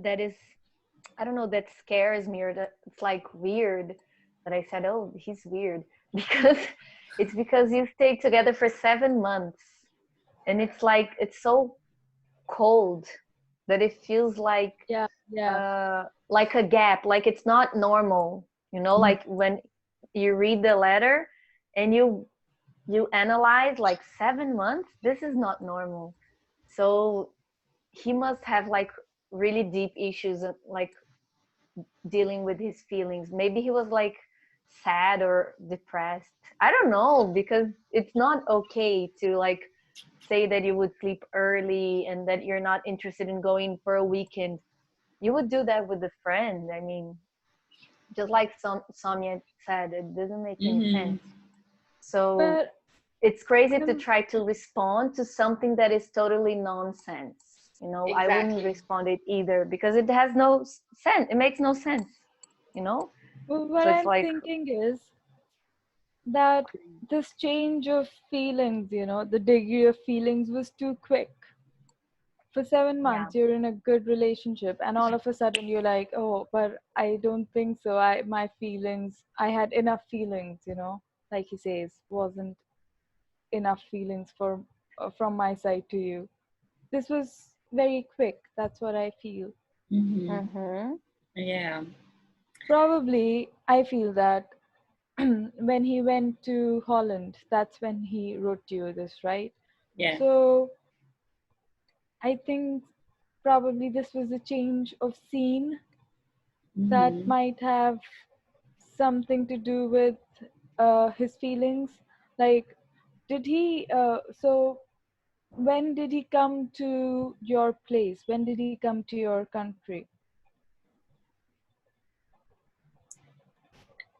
that is, I don't know, that scares me, or that it's like weird that I said, oh, he's weird, because because you stayed together for 7 months, and it's like, it's so cold that it feels like like a gap, like it's not normal, you know. Like when you read the letter and you analyze, like, 7 months, this is not normal. So he must have like really deep issues, like dealing with his feelings. Maybe he was like sad or depressed, I don't know, because it's not okay to like say that you would sleep early and that you're not interested in going for a weekend. You would do that with a friend. I mean, just like Sonia said, it doesn't make any Mm-hmm. sense. So But it's crazy to um, try to respond to something that is totally nonsense. You know, I wouldn't Exactly. respond it either because it has no sense. It makes no sense, you know? what So it's I'm like, thinking is that this change of feelings, the degree of feelings was too quick. For seven yeah, months, you're in a good relationship, and all of a sudden you're like, oh, but I don't think so. I had enough feelings, like he says, wasn't enough feelings from my side to you. This was very quick. That's what I feel. Mm-hmm. mm-hmm. Yeah. Probably, I feel that when he went to Holland, that's when he wrote to you this, right? Yeah. So I think probably this was a change of scene that Mm-hmm. might have something to do with his feelings. Like, did he, so when did he come to your place? When did he come to your country?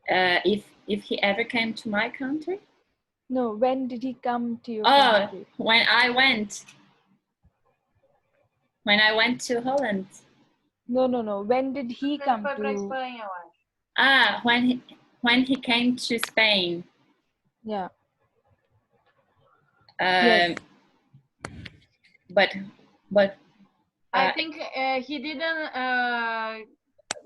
If he ever came to my country? No, when did he come to your Oh, country? when I went to Holland. No. When did he Ele come foi pra to? Espanha, eu acho. Ah, when he came to Spain. Yeah. Um, Yes. but I think he didn't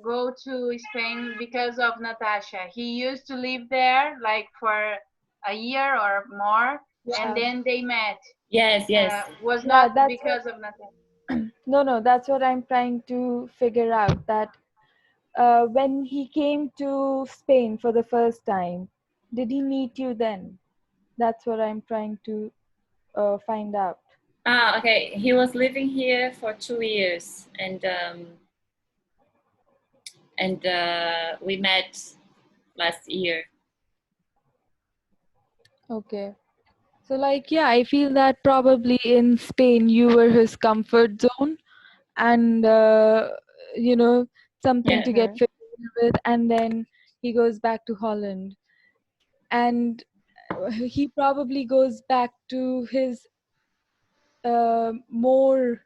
go to Spain because of Natasha. He used to live there like for a year or more, and Yeah. then they met. yes, yes. Was Yeah, not that's what. because of Natasha. No, that's what I'm trying to figure out. That when he came to Spain for the first time, did he meet you then? That's what I'm trying to find out. Ah, okay. He was living here for 2 years, and we met last year. Okay. So, like, yeah, I feel that probably in Spain you were his comfort zone, and you know, something Yeah. to get Mm-hmm. familiar with, and then he goes back to Holland, and he probably goes back to his more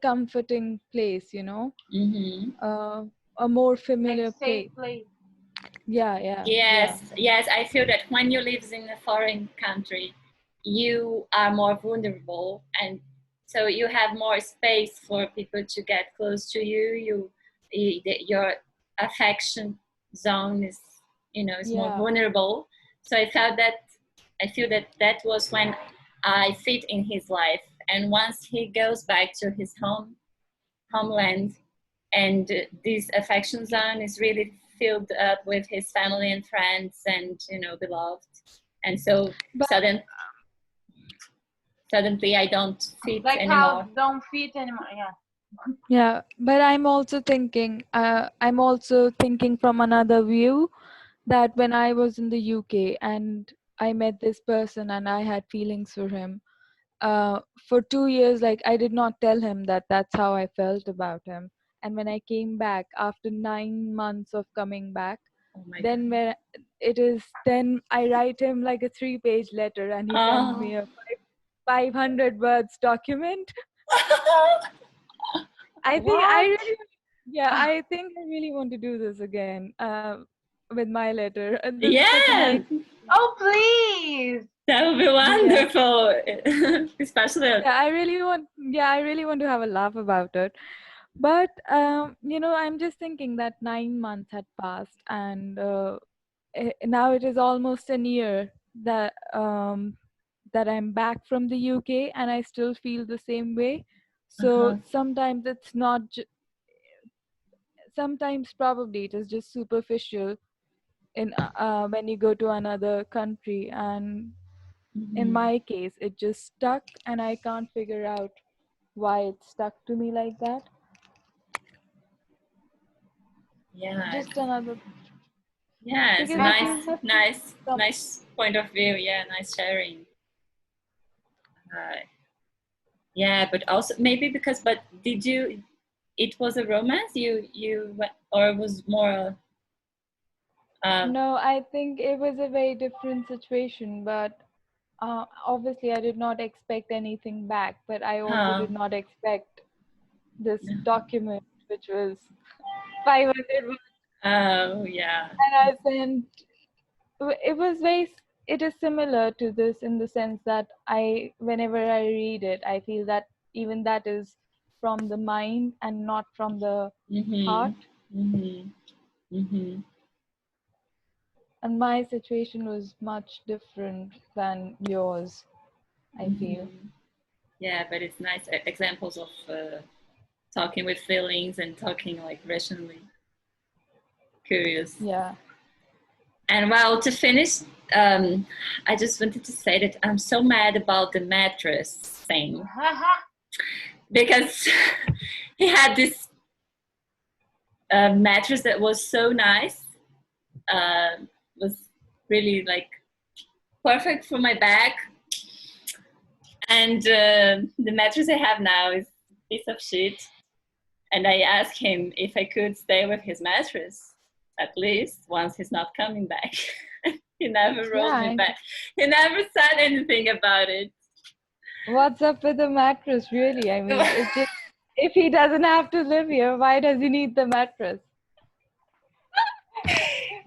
comforting place, Mm-hmm. a more Like familiar safe place. place. Yeah. Yes. I feel that when you live in a foreign country, you are more vulnerable, and so you have more space for people to get close to you. Your affection zone is more Yeah. vulnerable. So I feel that that was when I fit in his life, and once he goes back to his homeland, and this affection zone is really filled up with his family and friends and beloved, and so But suddenly I don't fit Like how anymore. don't fit anymore. Yeah. yeah, but I'm also thinking from another view, that when I was in the UK and I met this person and I had feelings for him, for 2 years, like, I did not tell him that that's how I felt about him. And when I came back after 9 months of coming back, Oh my god. then then I write him like a 3-page letter, and he sends Oh. me a 500 words document. I think I What? really, yeah, I think I really want to do this again, with my letter. Like Yeah, my, Oh please. that would be yeah, wonderful. Especially I really want to have a laugh about it. But I'm just thinking that 9 months had passed, and now it is almost a year that I'm back from the UK, and I still feel the same way. So uh-huh. sometimes it's not. Sometimes probably it is just superficial in when you go to another country, and in Mhm. my case, it just stuck, and I can't figure out why it stuck to me like that. Yeah, Just another, it's a because if Yeah. you have to nice come, nice point of view. Yeah, nice sharing. uh, yeah, but also maybe because, but did you, it was a romance, or it was more No, I think it was a very different situation, but obviously I did not expect anything back, but I also did not expect this document, which was 500 words. Oh, yeah. And I sent, it is similar to this in the sense that whenever I read it, I feel that even that is from the mind and not from the heart. And my situation was much different than yours, I feel. Yeah, but it's nice examples of talking with feelings and talking like rationally. Curious. Yeah. And well, to finish, I just wanted to say that I'm so mad about the mattress thing because he had this mattress that was so nice, was really like perfect for my back, and the mattress I have now is a piece of shit. And I asked him if I could stay with his mattress at least once he's not coming back. He never wrote me back. He never said anything about it. What's up with the mattress, really? I mean, it's just, if he doesn't have to live here, why does he need the mattress?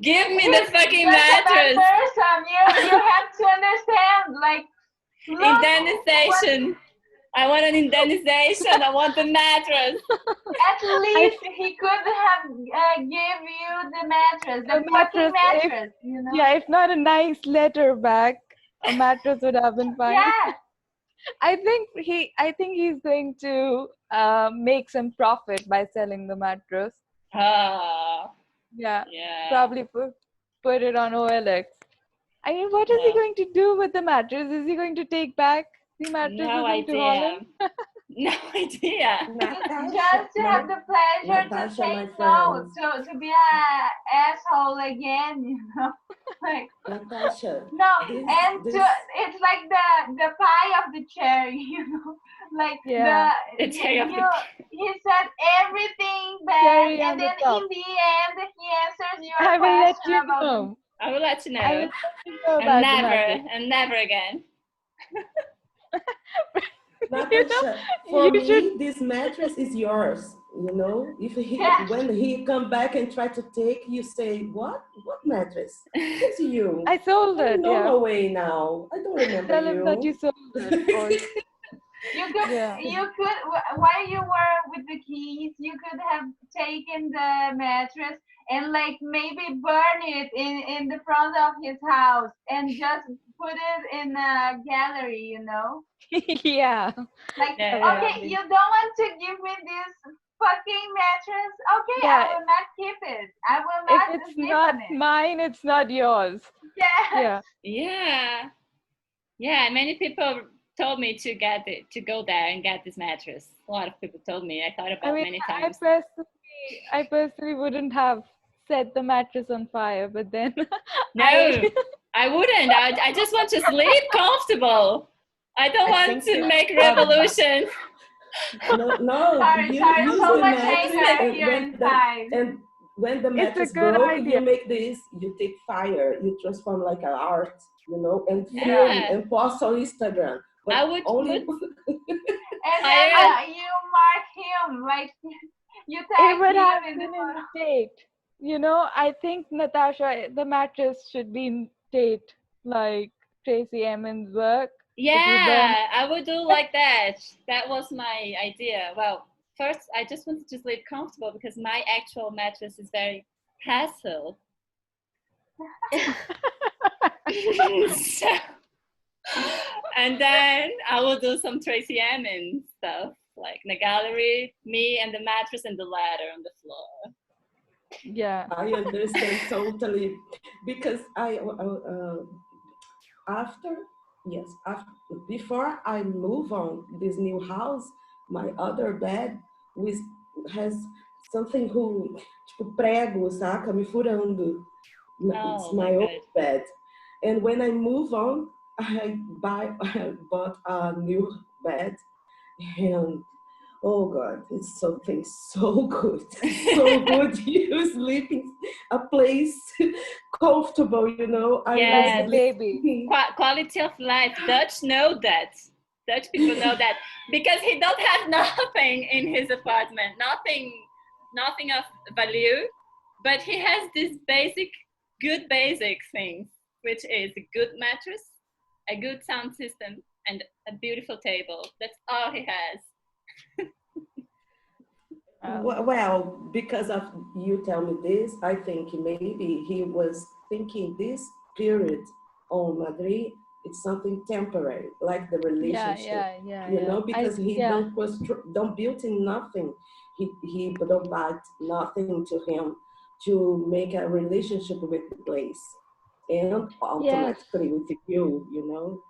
Give me the fucking mattress. You have to understand, like, indemnization. I want an indemnization. I want the mattress. At least he could have give you the mattress, the fucking mattress, you know? Yeah, if not a nice letter back, a mattress would have been fine. Yeah. I think he's going to make some profit by selling the mattress. Yeah. Probably put it on OLX. I mean, what is he going to do with the mattress? Is he going to take back the mattress with him to Holland? No idea. Just to have the pleasure to say no, to be an asshole again, you know. Like, Natasha. no, it's like the pie of the cherry, you know. Like he said everything bad, and then in the end he answers your question about. I will let you know. I will let you know about and never again. Natasha, for me, this mattress is yours. You know, if when he come back and try to take, you say, what mattress? It's you. I sold it. No way now. I don't remember Tell him that you sold it. You could, while you were with the keys, you could have taken the mattress and like maybe burn it in the front of his house and just put it in a gallery, you know? Yeah. Like, okay, you don't want to give me this fucking mattress? Okay, I will not keep it. I will not. If it's not mine, it's not yours. Yeah. Many people told me to go there and get this mattress. A lot of people told me. I thought about many times. I personally wouldn't have set the mattress on fire, but then no, I wouldn't. I just want to sleep comfortable. I don't want to make revolution. No. Sorry, so much anger here inside. And when the mattress broke, you make this. You take fire. You transform like an art, you know, and film and post on Instagram. But I would only. And then you mark him, like you tag him in the date. You know, I think, Natasha, the mattress should be in date, like Tracy Emin's work. Yeah, I would do like that. That was my idea. Well, first, I just wanted to sleep comfortable because my actual mattress is very hassle. And then I will do some Tracy Emin stuff, like in the gallery, me and the mattress and the ladder on the floor. Yeah, I understand totally, because before I move on this new house, my other bed has something tipo prego, saca, me furando. It's my old bed. And when I move on, I bought a new bed, and Oh God, it's something so good, so good. You sleep in a place comfortable, you know. I was Like a Yes, baby. thinking, quality of life. Dutch know that. Dutch people know that because he don't have nothing in his apartment, nothing of value, but he has these good basic things, which is a good mattress, a good sound system, and a beautiful table. That's all he has. well, because of you tell me this, I think maybe he was thinking this period on Madrid, it's something temporary, like the Yeah, relationship, yeah, yeah, you yeah. know, because he Yeah. don't build in nothing. He don't buy nothing to him to make a relationship with the place and Yes. automatically with you, you know.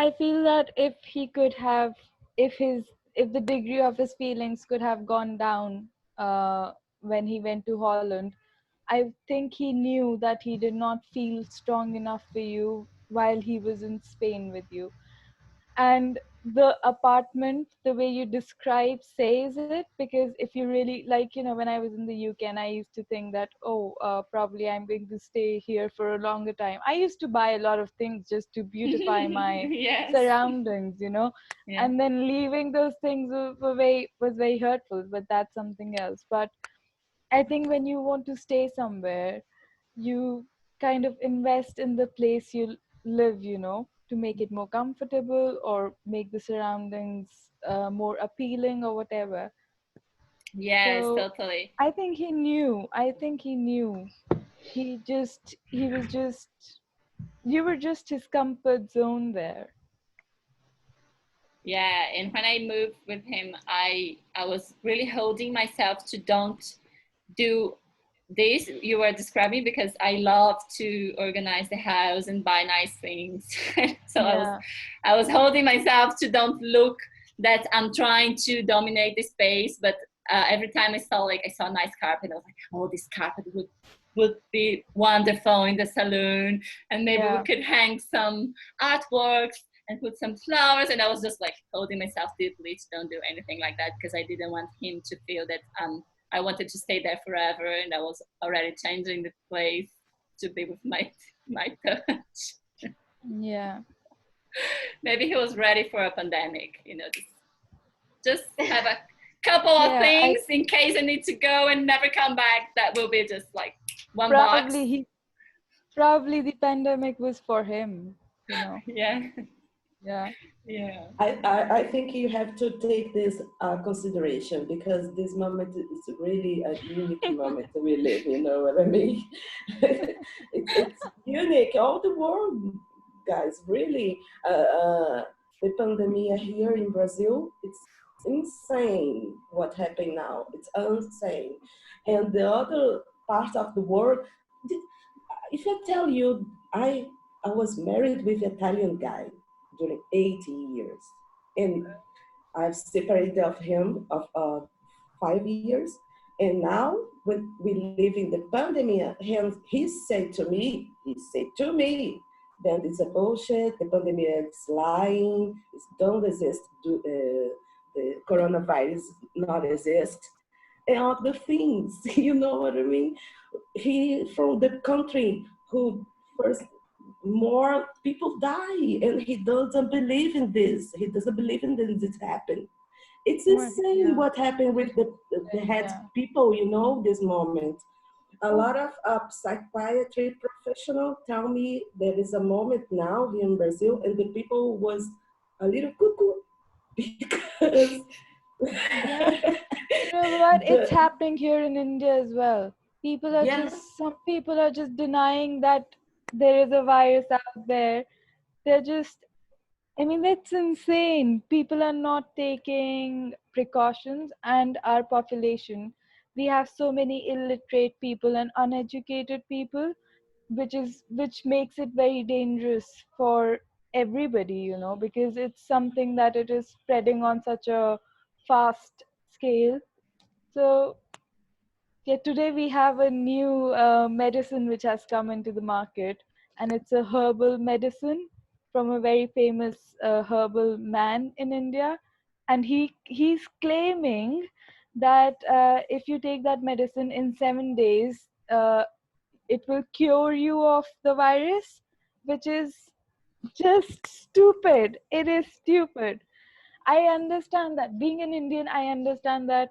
I feel that if he could have, if the degree of his feelings could have gone down when he went to Holland, I think he knew that he did not feel strong enough for you while he was in Spain with you. And the apartment, the way you describe, says it, because if you really like, when I was in the UK and I used to think that, oh, probably I'm going to stay here for a longer time, I used to buy a lot of things just to beautify my Yes. surroundings, Yeah. and then leaving those things was very hurtful, but that's something else. But I think when you want to stay somewhere, you kind of invest in the place you live, to make it more comfortable or make the surroundings more appealing or whatever. Yes, So totally. I think he knew. I think he knew. He was just, you were just his comfort zone there. Yeah, and when I moved with him, I was really holding myself to don't do this you were describing, because I love to organize the house and buy nice things. So Yeah. I was holding myself to don't look that I'm trying to dominate the space. But every time I saw a nice carpet, I was like, oh, this carpet would be wonderful in the salon, and maybe we Yeah. could hang some artworks and put some flowers. And I was just like holding myself deeply to don't do anything like that, because I didn't want him to feel that I wanted to stay there forever, and I was already changing the place to be with my touch. Yeah. Maybe he was ready for a pandemic, just have a couple of Yeah. things in case I need to go and never come back. That will be just like one box. Probably the pandemic was for him, Yeah, Yeah. yeah, I think you have to take this consideration because this moment is really a unique moment we live. You know what I mean? It's unique. All the world, guys, really. The pandemic here in Brazil, it's insane what happened now. It's insane. And the other part of the world, if I tell you, I was married with an Italian guy during 80 years. And I've separated of him of 5 years. And now when we live in the pandemic, he said to me, that it's a bullshit, the pandemic is lying, it don't exist, the coronavirus not exist, and all the things, you know what I mean? He from the country who first more people die and he doesn't believe in this. He doesn't believe in this happen. It's insane Yeah. what happened with the head Yeah. people, you know, this moment. A lot of psychiatry professionals tell me there is a moment now here in Brazil and the people was a little cuckoo because Yeah. You know what? It's the, happening here in India as well. yeah, Some people are just denying that there is a virus out there. They're just, I mean, that's insane. People are not taking precautions, and our population, we have so many illiterate people and uneducated people, which makes it very dangerous for everybody, because it's something that it is spreading on such a fast scale. So yeah, today we have a new medicine which has come into the market, and it's a herbal medicine from a very famous herbal man in India. and he's claiming that if you take that medicine in 7 days, it will cure you of the virus, which is just stupid. It is stupid. I understand that, being an Indian, I understand that,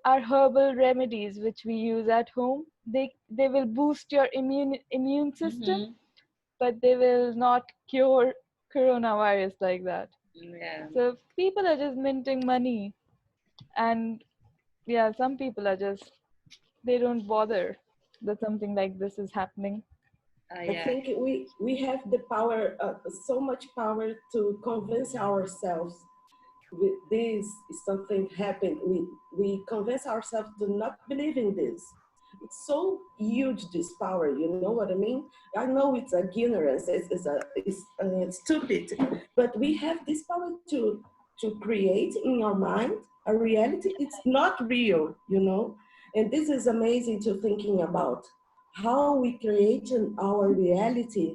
our herbal remedies which we use at home, they will boost your immune system, Mm-hmm. but they will not cure coronavirus like that. Yeah. So people are just minting money, and yeah, some people are just, they don't bother that something like this is happening. I Yeah. think we have the power, so much power to convince ourselves with this is something happened. We convince ourselves to not believe in this. It's so huge, this power. You know what I mean? I know it's ignorance. It's stupid, but we have this power to create in our mind a reality. It's not real, you know. And this is amazing to thinking about how we create our reality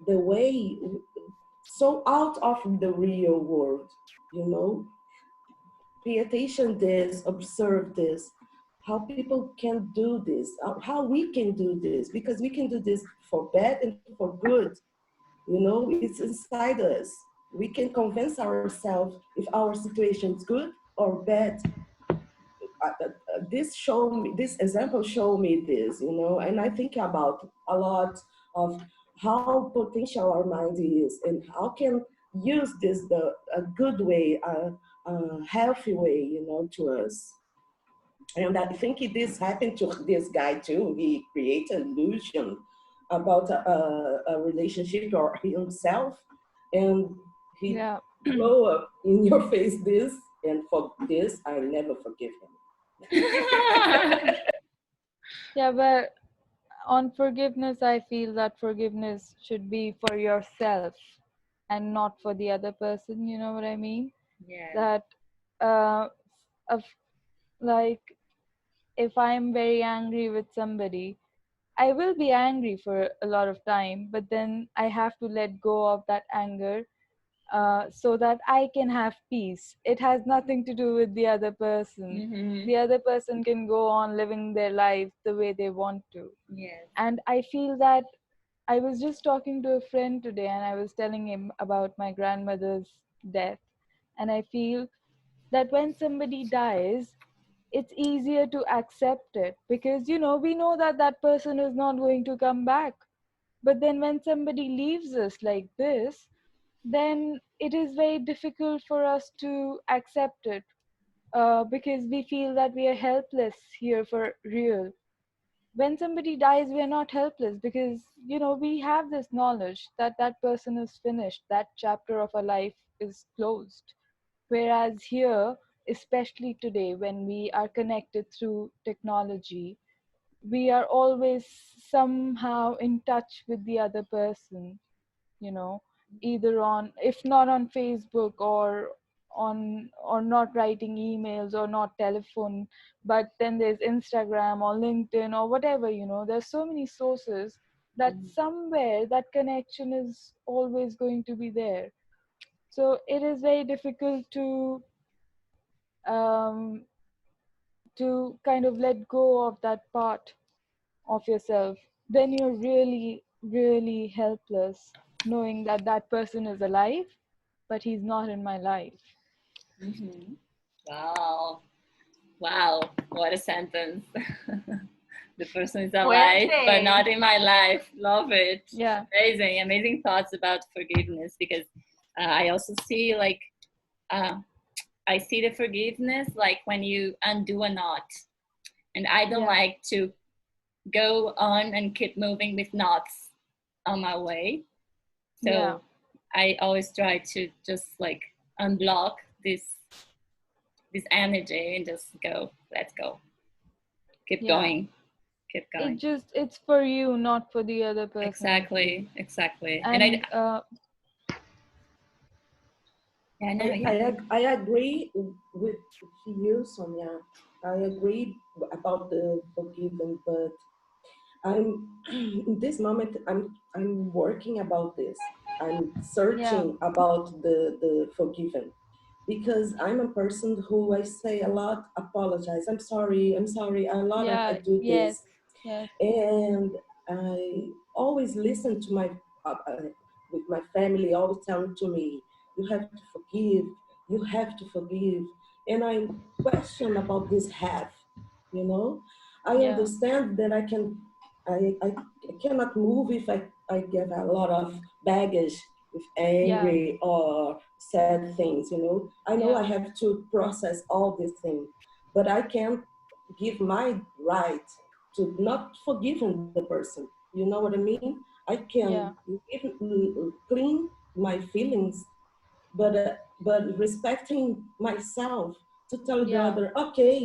the way so out of the real world, you know. Pay attention this, observe this, how people can do this, how we can do this, because we can do this for bad and for good. You know, it's inside us. We can convince ourselves if our situation is good or bad. This example show me this, you know, and I think about a lot of how potential our mind is and how can use this a good way, a healthy way, you know, to us. And I think this happened to this guy too. He created an illusion about a relationship or himself, and he Yeah. blow up in your face this, and for this I never forgive him. Yeah, but on forgiveness, I feel that forgiveness should be for yourself and not for the other person. You know what I mean? Yeah. That, uh, of like, if I'm very angry with somebody, I will be angry for a lot of time, but then I have to let go of that anger, so that I can have peace. It has nothing to do with the other person. Mm-hmm. The other person can go on living their life the way they want to. Yes. And I feel that I was just talking to a friend today, and I was telling him about my grandmother's death. And I feel that when somebody dies, it's easier to accept it because, we know that that person is not going to come back. But then when somebody leaves us like this, then it is very difficult for us to accept it, because we feel that we are helpless here for real. When somebody dies, we are not helpless because, we have this knowledge that that person is finished, that chapter of our life is closed. Whereas here, especially today, when we are connected through technology, we are always somehow in touch with the other person, you know either on, if not on Facebook, or not writing emails, or not telephone, but then there's Instagram or LinkedIn or whatever. There's so many sources that Mhm. somewhere that connection is always going to be there. So it is very difficult um to kind of let go of that part of yourself. Then you're really, really helpless, knowing that that person is alive, but he's not in my life. Mm-hmm. Wow. Wow. What a sentence. The person is alive, but Fuerte. not in my life. Love it. Yeah, Amazing. Amazing thoughts about forgiveness because I also see like, uh, I see the forgiveness like when you undo a knot. And I don't yeah, like to go on and keep moving with knots on my way. yeah, So I always try to just like unblock this energy and just go. Let's go. Keep yeah. going. Keep going. It's for you, not for the other person, I feel. Exactly. Exactly. And I And yeah no I, yeah. I, I agree with you, Sonia. I agree about the forgiven, but I'm in this moment I'm working about this. I'm yeah, searching about the forgiven because I'm a person who I say a lot, apologize, I'm sorry, a lot of I Yeah. do Yes. this. Yes. And I always listen to my, with my family, always telling to me, you have to forgive, you have to forgive. And I question about this have, you know. I Yeah. understand that I cannot move if I get a lot of baggage with Yeah. angry or sad things, you know. I know I Yeah. have to process all these things, but I can't give my right to not forgiving the person. You know what I mean? I can Yeah. clean my feelings, but respecting myself to tell the Yeah. other, okay,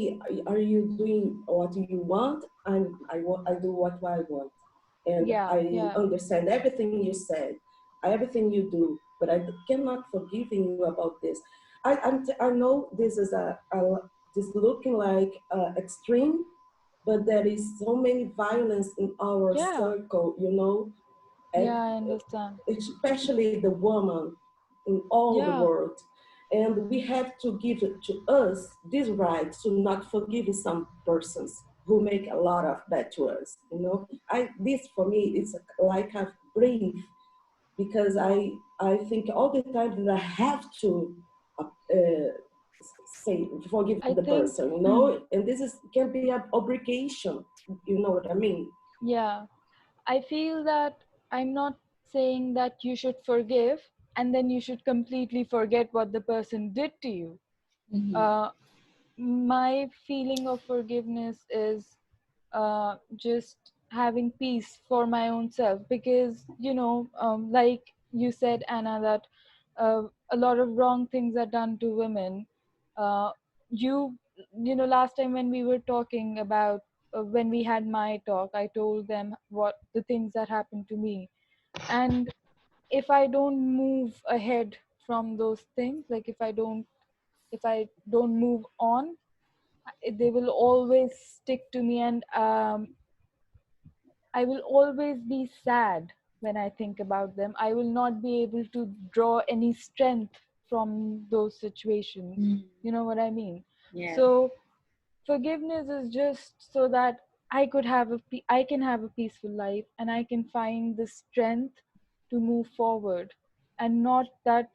are you doing what you want? I do what I want, and Yeah. I Yeah. understand everything you said, everything you do, but I cannot forgiving you about this. I know this is this looking like extreme, but there is so many violence in our Yeah. circle, you know, Yeah. and I understand. especially the woman in all the Yeah. world. And we have to give it to us this right to not forgive some persons who make a lot of bad to us. You know, this for me it's like I breathe, because I think all the time that I have to say forgive I the think. person, you know, and this is can be an obligation. You know what I mean? Yeah. I feel that I'm not saying that you should forgive and then you should completely forget what the person did to you. Mhm. Uh, my feeling of forgiveness is just having peace for my own self, because like you said, Anna, that a lot of wrong things are done to women. uh, you last time when we were talking about, when we had my talk, I told them what the things that happened to me. And if I don't move ahead from those things, like if I don't move on, they will always stick to me. And I will always be sad when I think about them. I will not be able to draw any strength from those situations. Mm. You know what I mean? Yeah. So forgiveness is just so that I can have a peaceful life, and I can find the strength to move forward. And not that,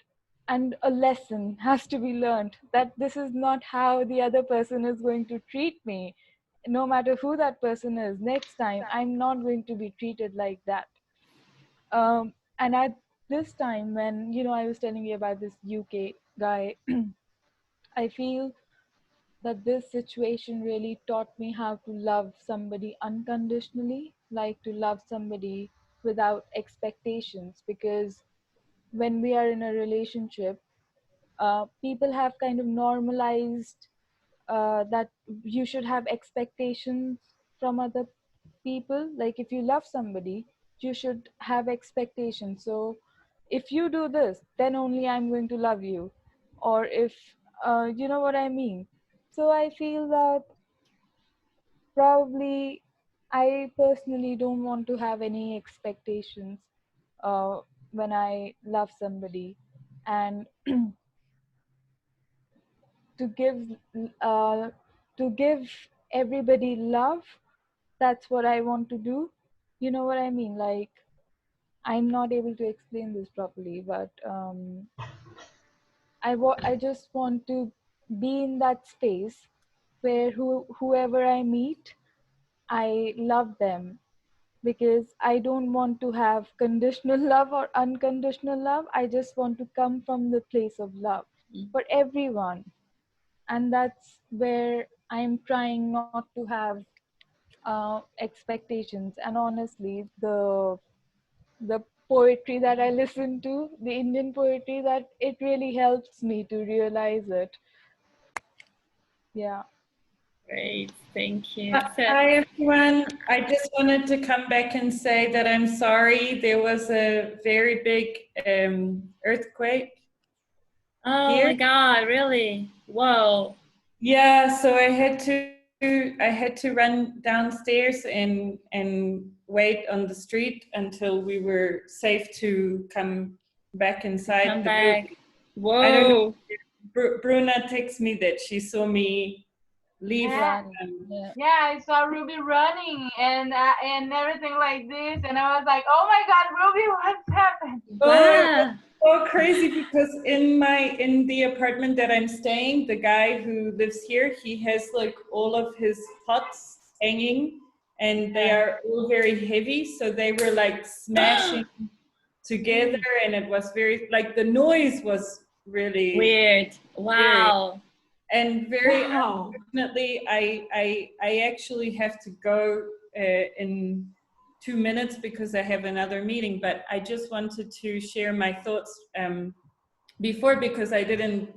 and a lesson has to be learned that this is not how the other person is going to treat me. No matter who that person is, next time I'm not going to be treated like that. And at this time, when I was telling you about this UK guy, I feel that this situation really taught me how to love somebody unconditionally, like to love somebody without expectations. Because when we are in a relationship, people have kind of normalized that you should have expectations from other people. Like if you love somebody, you should have expectations. So if you do this, then only I'm going to love you. Or if you know what I mean. So I feel that probably I personally don't want to have any expectations uh, when I love somebody. And to give uh, to give everybody love, that's what I want to do. You know what I mean? Like, I'm not able to explain this properly, but I just want to be in that space where whoever I meet, I love them. Because I don't want to have conditional love or unconditional love. I just want to come from the place of love Mm. for everyone. And that's where I'm trying not to have expectations. And honestly, the poetry that I listen to, the Indian poetry, that it really helps me to realize it. Yeah. Great. Thank you. So, Hi everyone. I just wanted to come back and say that I'm sorry. There was a very big earthquake oh here. my God, really? Whoa. Yeah, so I had to run downstairs and wait on the street until we were safe to come back inside Come the building. back. I don't know. Whoa. Bruna texted me that she saw me leave. Yeah. Yeah, I saw Ruby running and everything like this, and I was like, "Oh my God, Ruby, what's happened?" Wow. So crazy, because in the apartment that I'm staying, the guy who lives here, he has like all of his pots hanging, and they are all very heavy, so they were like smashing together, and it was very like the noise was really Weird. Wow. and very unfortunately, I actually have to go in 2 minutes because I have another meeting. But I just wanted to share my thoughts before, because I didn't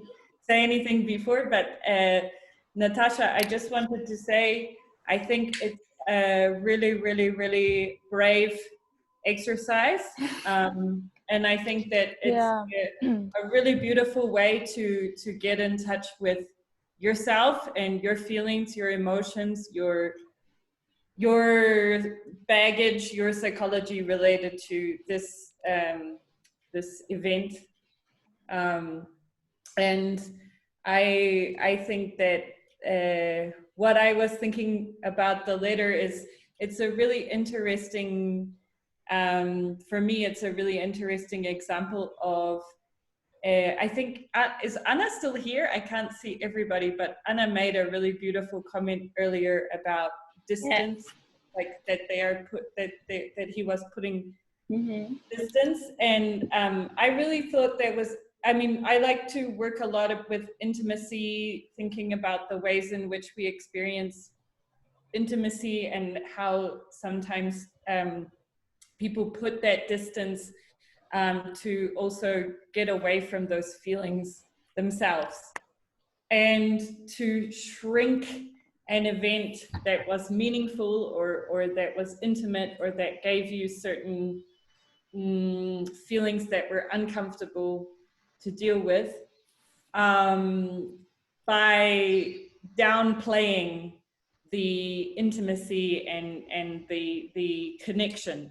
say anything before. But Natasha, I just wanted to say I think it's a really, really, really brave exercise. And I think that it's a really beautiful way to get in touch with yourself and your feelings, your emotions, your baggage, your psychology related to this this event. And I think that what I was thinking about the letter is it's a really interesting, for me, it's a really interesting example of, I think, is Anna still here? I can't see everybody, but Anna made a really beautiful comment earlier about distance, like that they are that he was putting distance. And I really thought that was, I mean, I like to work a lot with intimacy, thinking about the ways in which we experience intimacy and how sometimes people put that distance to also get away from those feelings themselves, and to shrink an event that was meaningful or that was intimate or that gave you certain feelings that were uncomfortable to deal with, by downplaying the intimacy and the connection,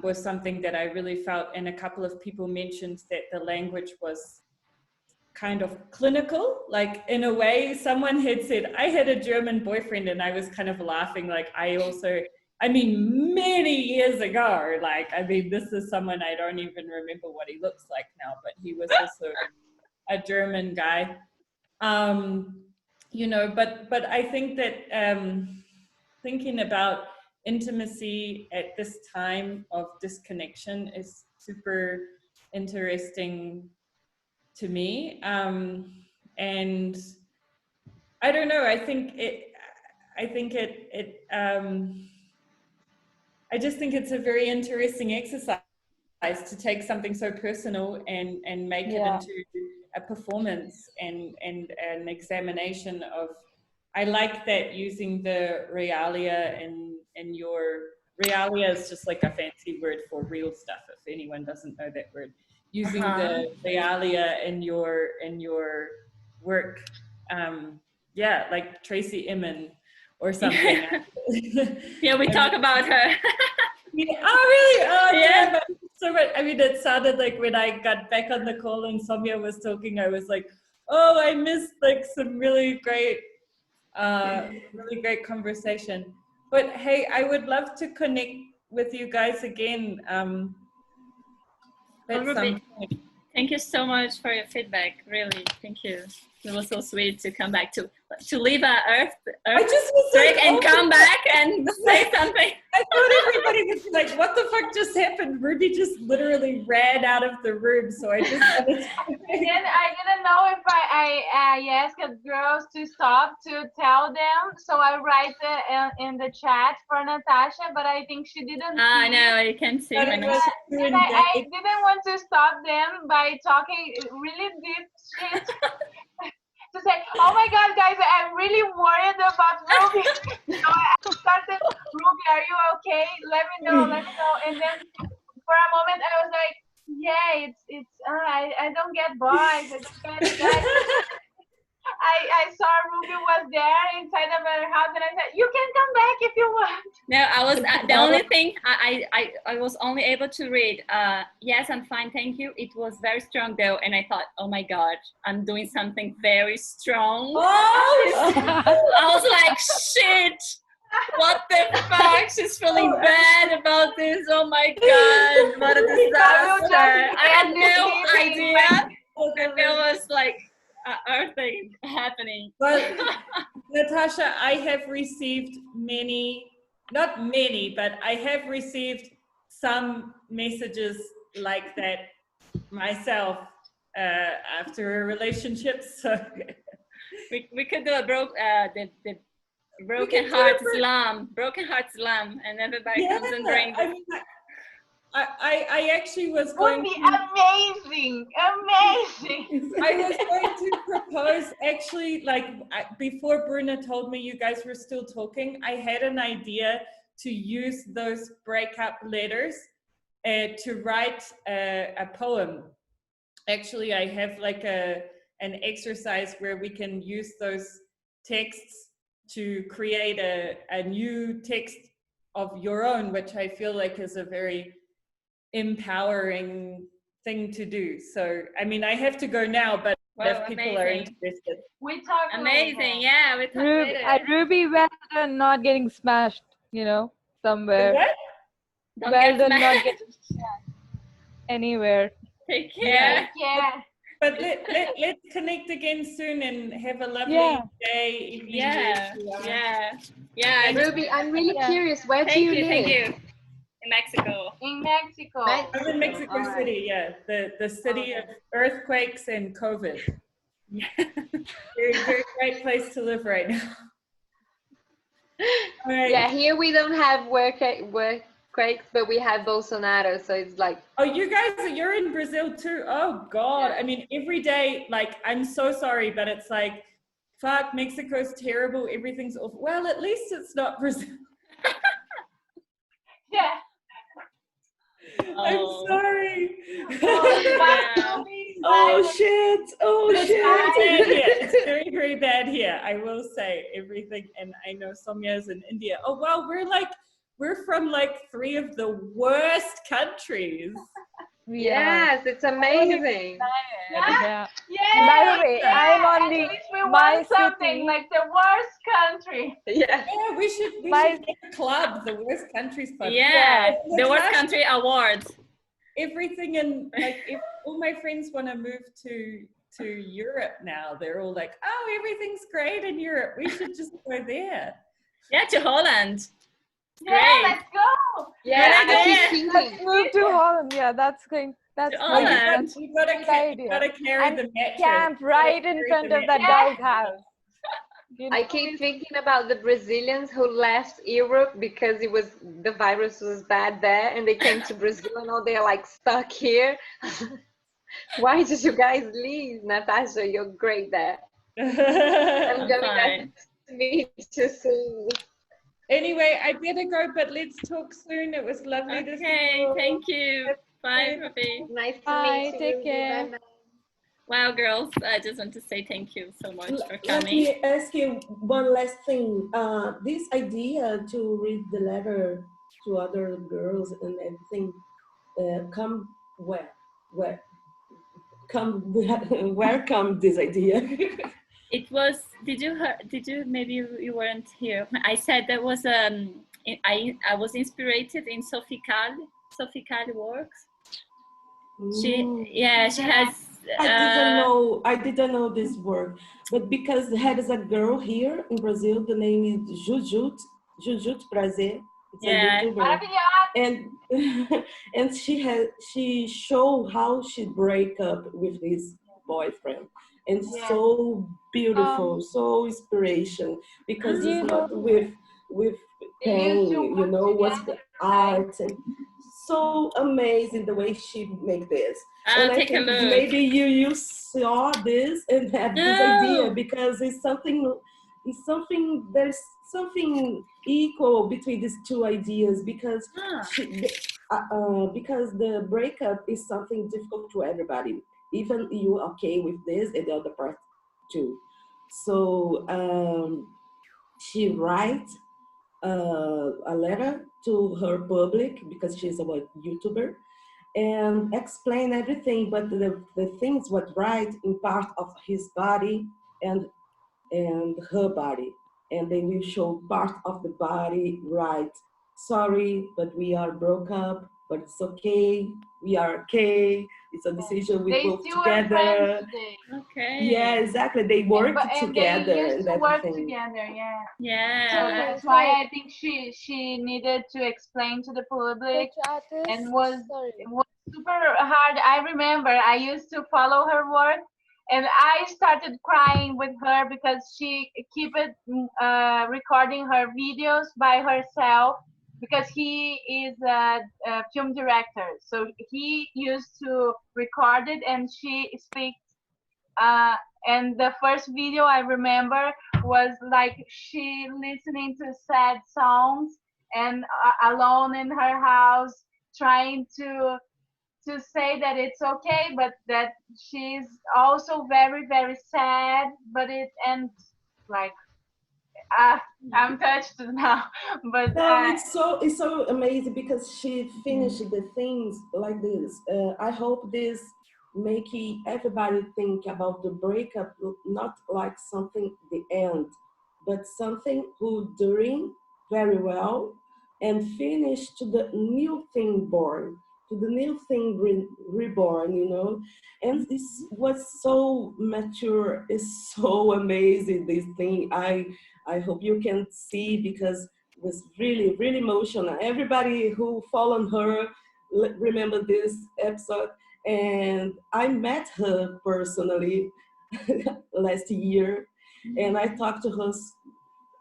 was something that I really felt. And a couple of people mentioned that the language was kind of clinical, like in a way. Someone had said, I had a German boyfriend, and I was kind of laughing, like I mean, many years ago, like, I mean, this is someone I don't even remember what he looks like now, but he was also a German guy. You know, but I think that thinking about intimacy at this time of disconnection is super interesting to me. And I don't know, I just think it's a very interesting exercise to take something so personal and make it into a performance and an examination of. I like that, using the realia in your realia is just like a fancy word for real stuff, if anyone doesn't know that word. Using the realia in your work, yeah, like Tracy Emin or something. Yeah, we talk about her. Yeah. Oh, really? Oh, yeah. But so much. I mean, it sounded like when I got back on the call and Soumya was talking, I was like, oh, I missed like some really great conversation. But hey, I would love to connect with you guys again. At some point. Thank you so much for your feedback. Really, thank you. It was so sweet to come back to leave our Earth break and come back and say something. I thought everybody was like, "What the fuck just happened?" Ruby just literally ran out of the room, so I just. And then I didn't know if I asked girls to stop to tell them, so I write in the chat for Natasha, but I think she didn't. No, I can see. And I didn't want to stop them by talking really deep shit. To say, oh my God, guys, I'm really worried about Ruby. So I started, Ruby, are you okay? Let me know. And then for a moment, I was like, yeah, it's I don't get boys. I don't get guys. I saw Ruby was there inside of her house, and I said, "You can come back if you want." No, I was the only thing I was only able to read. Yes, I'm fine, thank you. It was very strong though, and I thought, oh my god, I'm doing something very strong. I was like, shit. What the fuck? She's feeling bad about this. Oh my god, what a disaster. I had no idea that there was like earthing happening. Well, Natasha, I have received many, not many, but I have received some messages like that myself after a relationship. So we could do a the broken heart slam, and everybody comes and brings. I mean, I actually was Would going be to, amazing. I was going to propose actually, like before Bruna told me you guys were still talking, I had an idea to use those breakup letters to write a poem. Actually, I have like an exercise where we can use those texts to create a new text of your own, which I feel like is a very empowering thing to do. So, I mean, I have to go now, but if people are interested. We talk Amazing, later. yeah, we talk later. Ruby, well done not getting smashed, somewhere. What? Don't Well get done not smashed. getting smashed anywhere. Take care. Yeah. But let's connect again soon and have a lovely day, evening. Yeah, yeah. Ruby, I'm really curious. Where do you live? Thank you. In Mexico. In Mexico. I'm in Mexico City, yeah. The city of earthquakes and COVID. Yeah. Very, very great place to live right now. All right. Yeah, here we don't have earthquakes, but we have Bolsonaro, so it's like. Oh, you're in Brazil too. Oh God. I mean, every day, like, I'm so sorry, but it's like, fuck, Mexico's terrible. Everything's awful. Well, at least it's not Brazil. Yeah. I'm sorry. Oh shit! Oh It's shit! very bad here. It's very, very bad here. I will say everything. And I know Somya's in India. Oh, well, we're from like 3 of the worst countries. Yes, it's amazing. Yeah. Yeah. By the way, I'm on At the least we my won something city. like the worst country. Yeah. Yeah, we should My- make a club, the worst countries club. Yeah, the worst Natasha, country award. everything in like if all my friends want to move to Europe now, they're all like, oh, everything's great in Europe. We should just go there. Yeah, to Holland. Yeah, Great. let's go. Yeah, When I I keep thinking. Move to Holland. Yeah, that's going. That's To great. Holland. That's You gotta, a great you idea. gotta carry And the mattress. camp right in front of that guy's house. I keep thinking about the Brazilians who left Europe because the virus was bad there, and they came to Brazil and now they're like stuck here. Why did you guys leave, Natasha? You're great there. I'm gonna meet you soon. Anyway, I better go, but let's talk soon. It was lovely to see you. Okay, thank you. Bye, Ruby. Nice to Bye, meet you. take Ruby. care. Bye-bye. Wow, girls, I just want to say thank you so much for Let coming. me ask you one last thing. This idea to read the letter to other girls and everything, come where? Where come this idea? It was. Did you? Maybe you weren't here. I said there was I was inspired in Sophie Calle works. She has. I didn't know this word, but because there is a girl here in Brazil, the name is Jujut Prazer. It's a YouTuber, and she show how she break up with his boyfriend, and so beautiful, so inspiration, because it's not with pain, what's the art, and so amazing the way she make this. And I Take a think look. maybe you saw this and have this idea, because it's something there's something equal between these two ideas, because because the breakup is something difficult to everybody, even you okay with this and the other part too. So she writes a letter to her public because she's a YouTuber and explain everything, but the things what right in part of his body and her body, and they will show part of the body right. Sorry, but we are broke up, but it's okay. We are okay. It's a decision we They both still are friends together. today. Yeah, Okay. exactly. They But worked and they together used and to work everything. together, yeah. So Yeah. Okay, that's why so I think she needed to explain to the public, which artist? and Sorry. was super hard. I remember I used to follow her work, and I started crying with her because she keep it recording her videos by herself because he is a film director. So he used to record it, and she speaks uh, and the first video I remember was like she listening to sad songs and alone in her house trying to say that it's okay, but that she's also very very sad. But it ends like uh, I'm touched now. But No, it's so amazing because she finished the things like this. I hope this making everybody think about the breakup not like something the end, but something who during very well and finish to the new thing born, to the new thing reborn, you know. And this was so mature. It's so amazing. This thing I hope you can see because was really, really emotional. Everybody who followed her remember this episode. And I met her personally last year, and I talked to her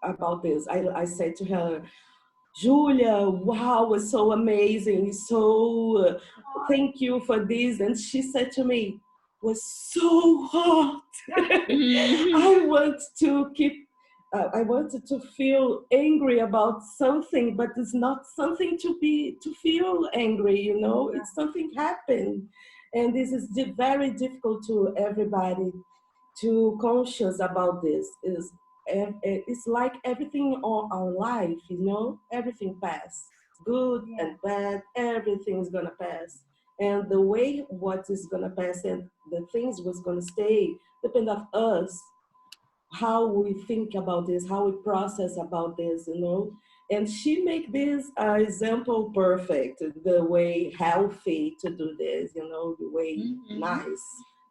about this. I said to her, Julia, wow, it was so amazing. So thank you for this. And she said to me, was so hot. I want to keep, I wanted to feel angry about something, but it's not something to feel angry, you know, it's something happened. And this is very difficult to everybody to conscious about this is it's like everything on our life, you know, everything pass, good yeah, and bad, everything's gonna pass. And the way what is gonna pass and the things was gonna stay depend of us, how we think about this, how we process about this, you know. And she make this example perfect, the way healthy to do this, you know, the way nice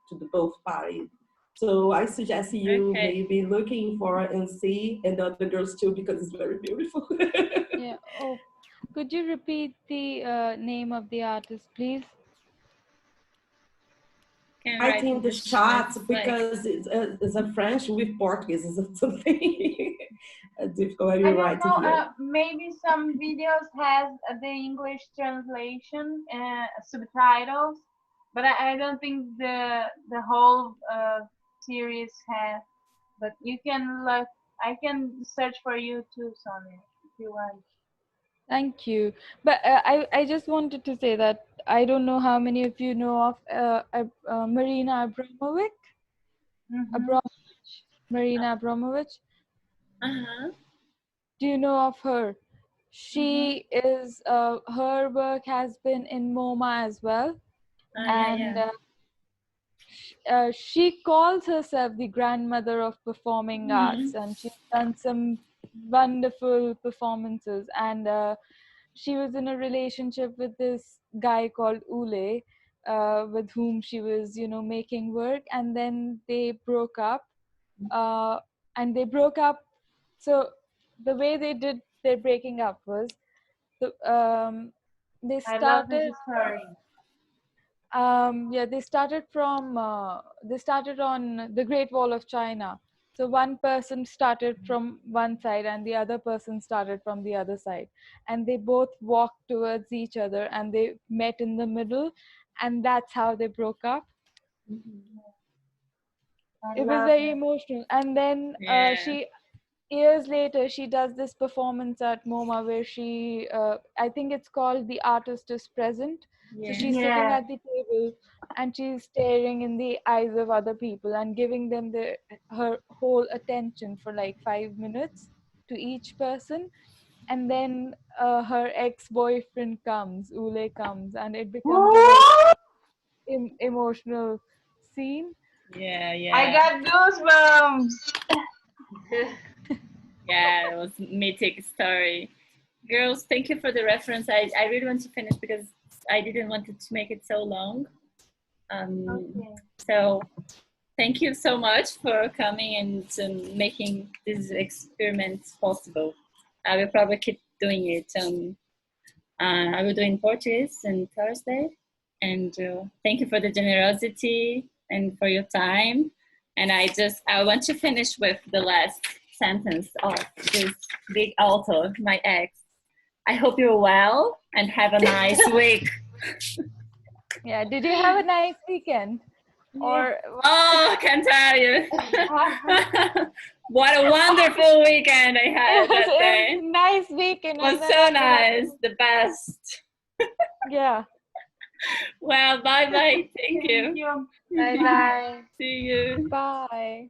to the both parties. So I suggest you Okay. maybe looking for and see, and the other girls too, because it's very beautiful. Yeah. Oh, could you repeat the name of the artist, please? Can I write think in the the chat. shots Like, because it's a French with Portuguese is something difficult when I you don't write know. here. Maybe some videos has the English translation subtitles, but I don't think the whole series has. But you can look. I can search for you too, Sonia, if you want. Thank you. But I just wanted to say that I don't know how many of you know of Marina Abramovic. Mm-hmm. Marina Abramovic. uh-huh. Do you know of her? Mm-hmm. She is her work has been in MoMA as well, Yeah, and yeah. she calls herself the grandmother of performing arts, and she's done some wonderful performances. And she was in a relationship with this guy called Ule, with whom she was, you know, making work, and then they broke up. Uh, and they broke up. So the way they did their breaking up was, the, they I love this started. story. They started on the Great Wall of China. So one person started from one side and the other person started from the other side, and they both walked towards each other and they met in the middle, and that's how they broke up. I It was love very it. emotional. And then Yeah. she years later she does this performance at MoMA where she I think it's called The Artist is Present. So Yeah. she's sitting Yeah. at the table and she's staring in the eyes of other people and giving them her whole attention for like 5 minutes to each person. And then her ex-boyfriend comes, Ule comes, and it becomes a very emotional scene. Yeah, I yeah. got goosebumps. Yeah, it was mythic story. Girls, thank you for the reference. I really want to finish because I didn't want it to make it so long. Okay. So thank you so much for coming and making these experiments possible. I will probably keep doing it. I will do in Portuguese on Thursday. And thank you for the generosity and for your time. And I want to finish with the last sentence of this big author, my ex. I hope you're well and have a nice week. Yeah, did you have a nice weekend? Or Oh, I can tell you. What a wonderful weekend I had that it day. was a nice weekend. It was and then so after that- nice, the best. Yeah. Well, bye-bye. Thank you. Bye bye. See you. Bye.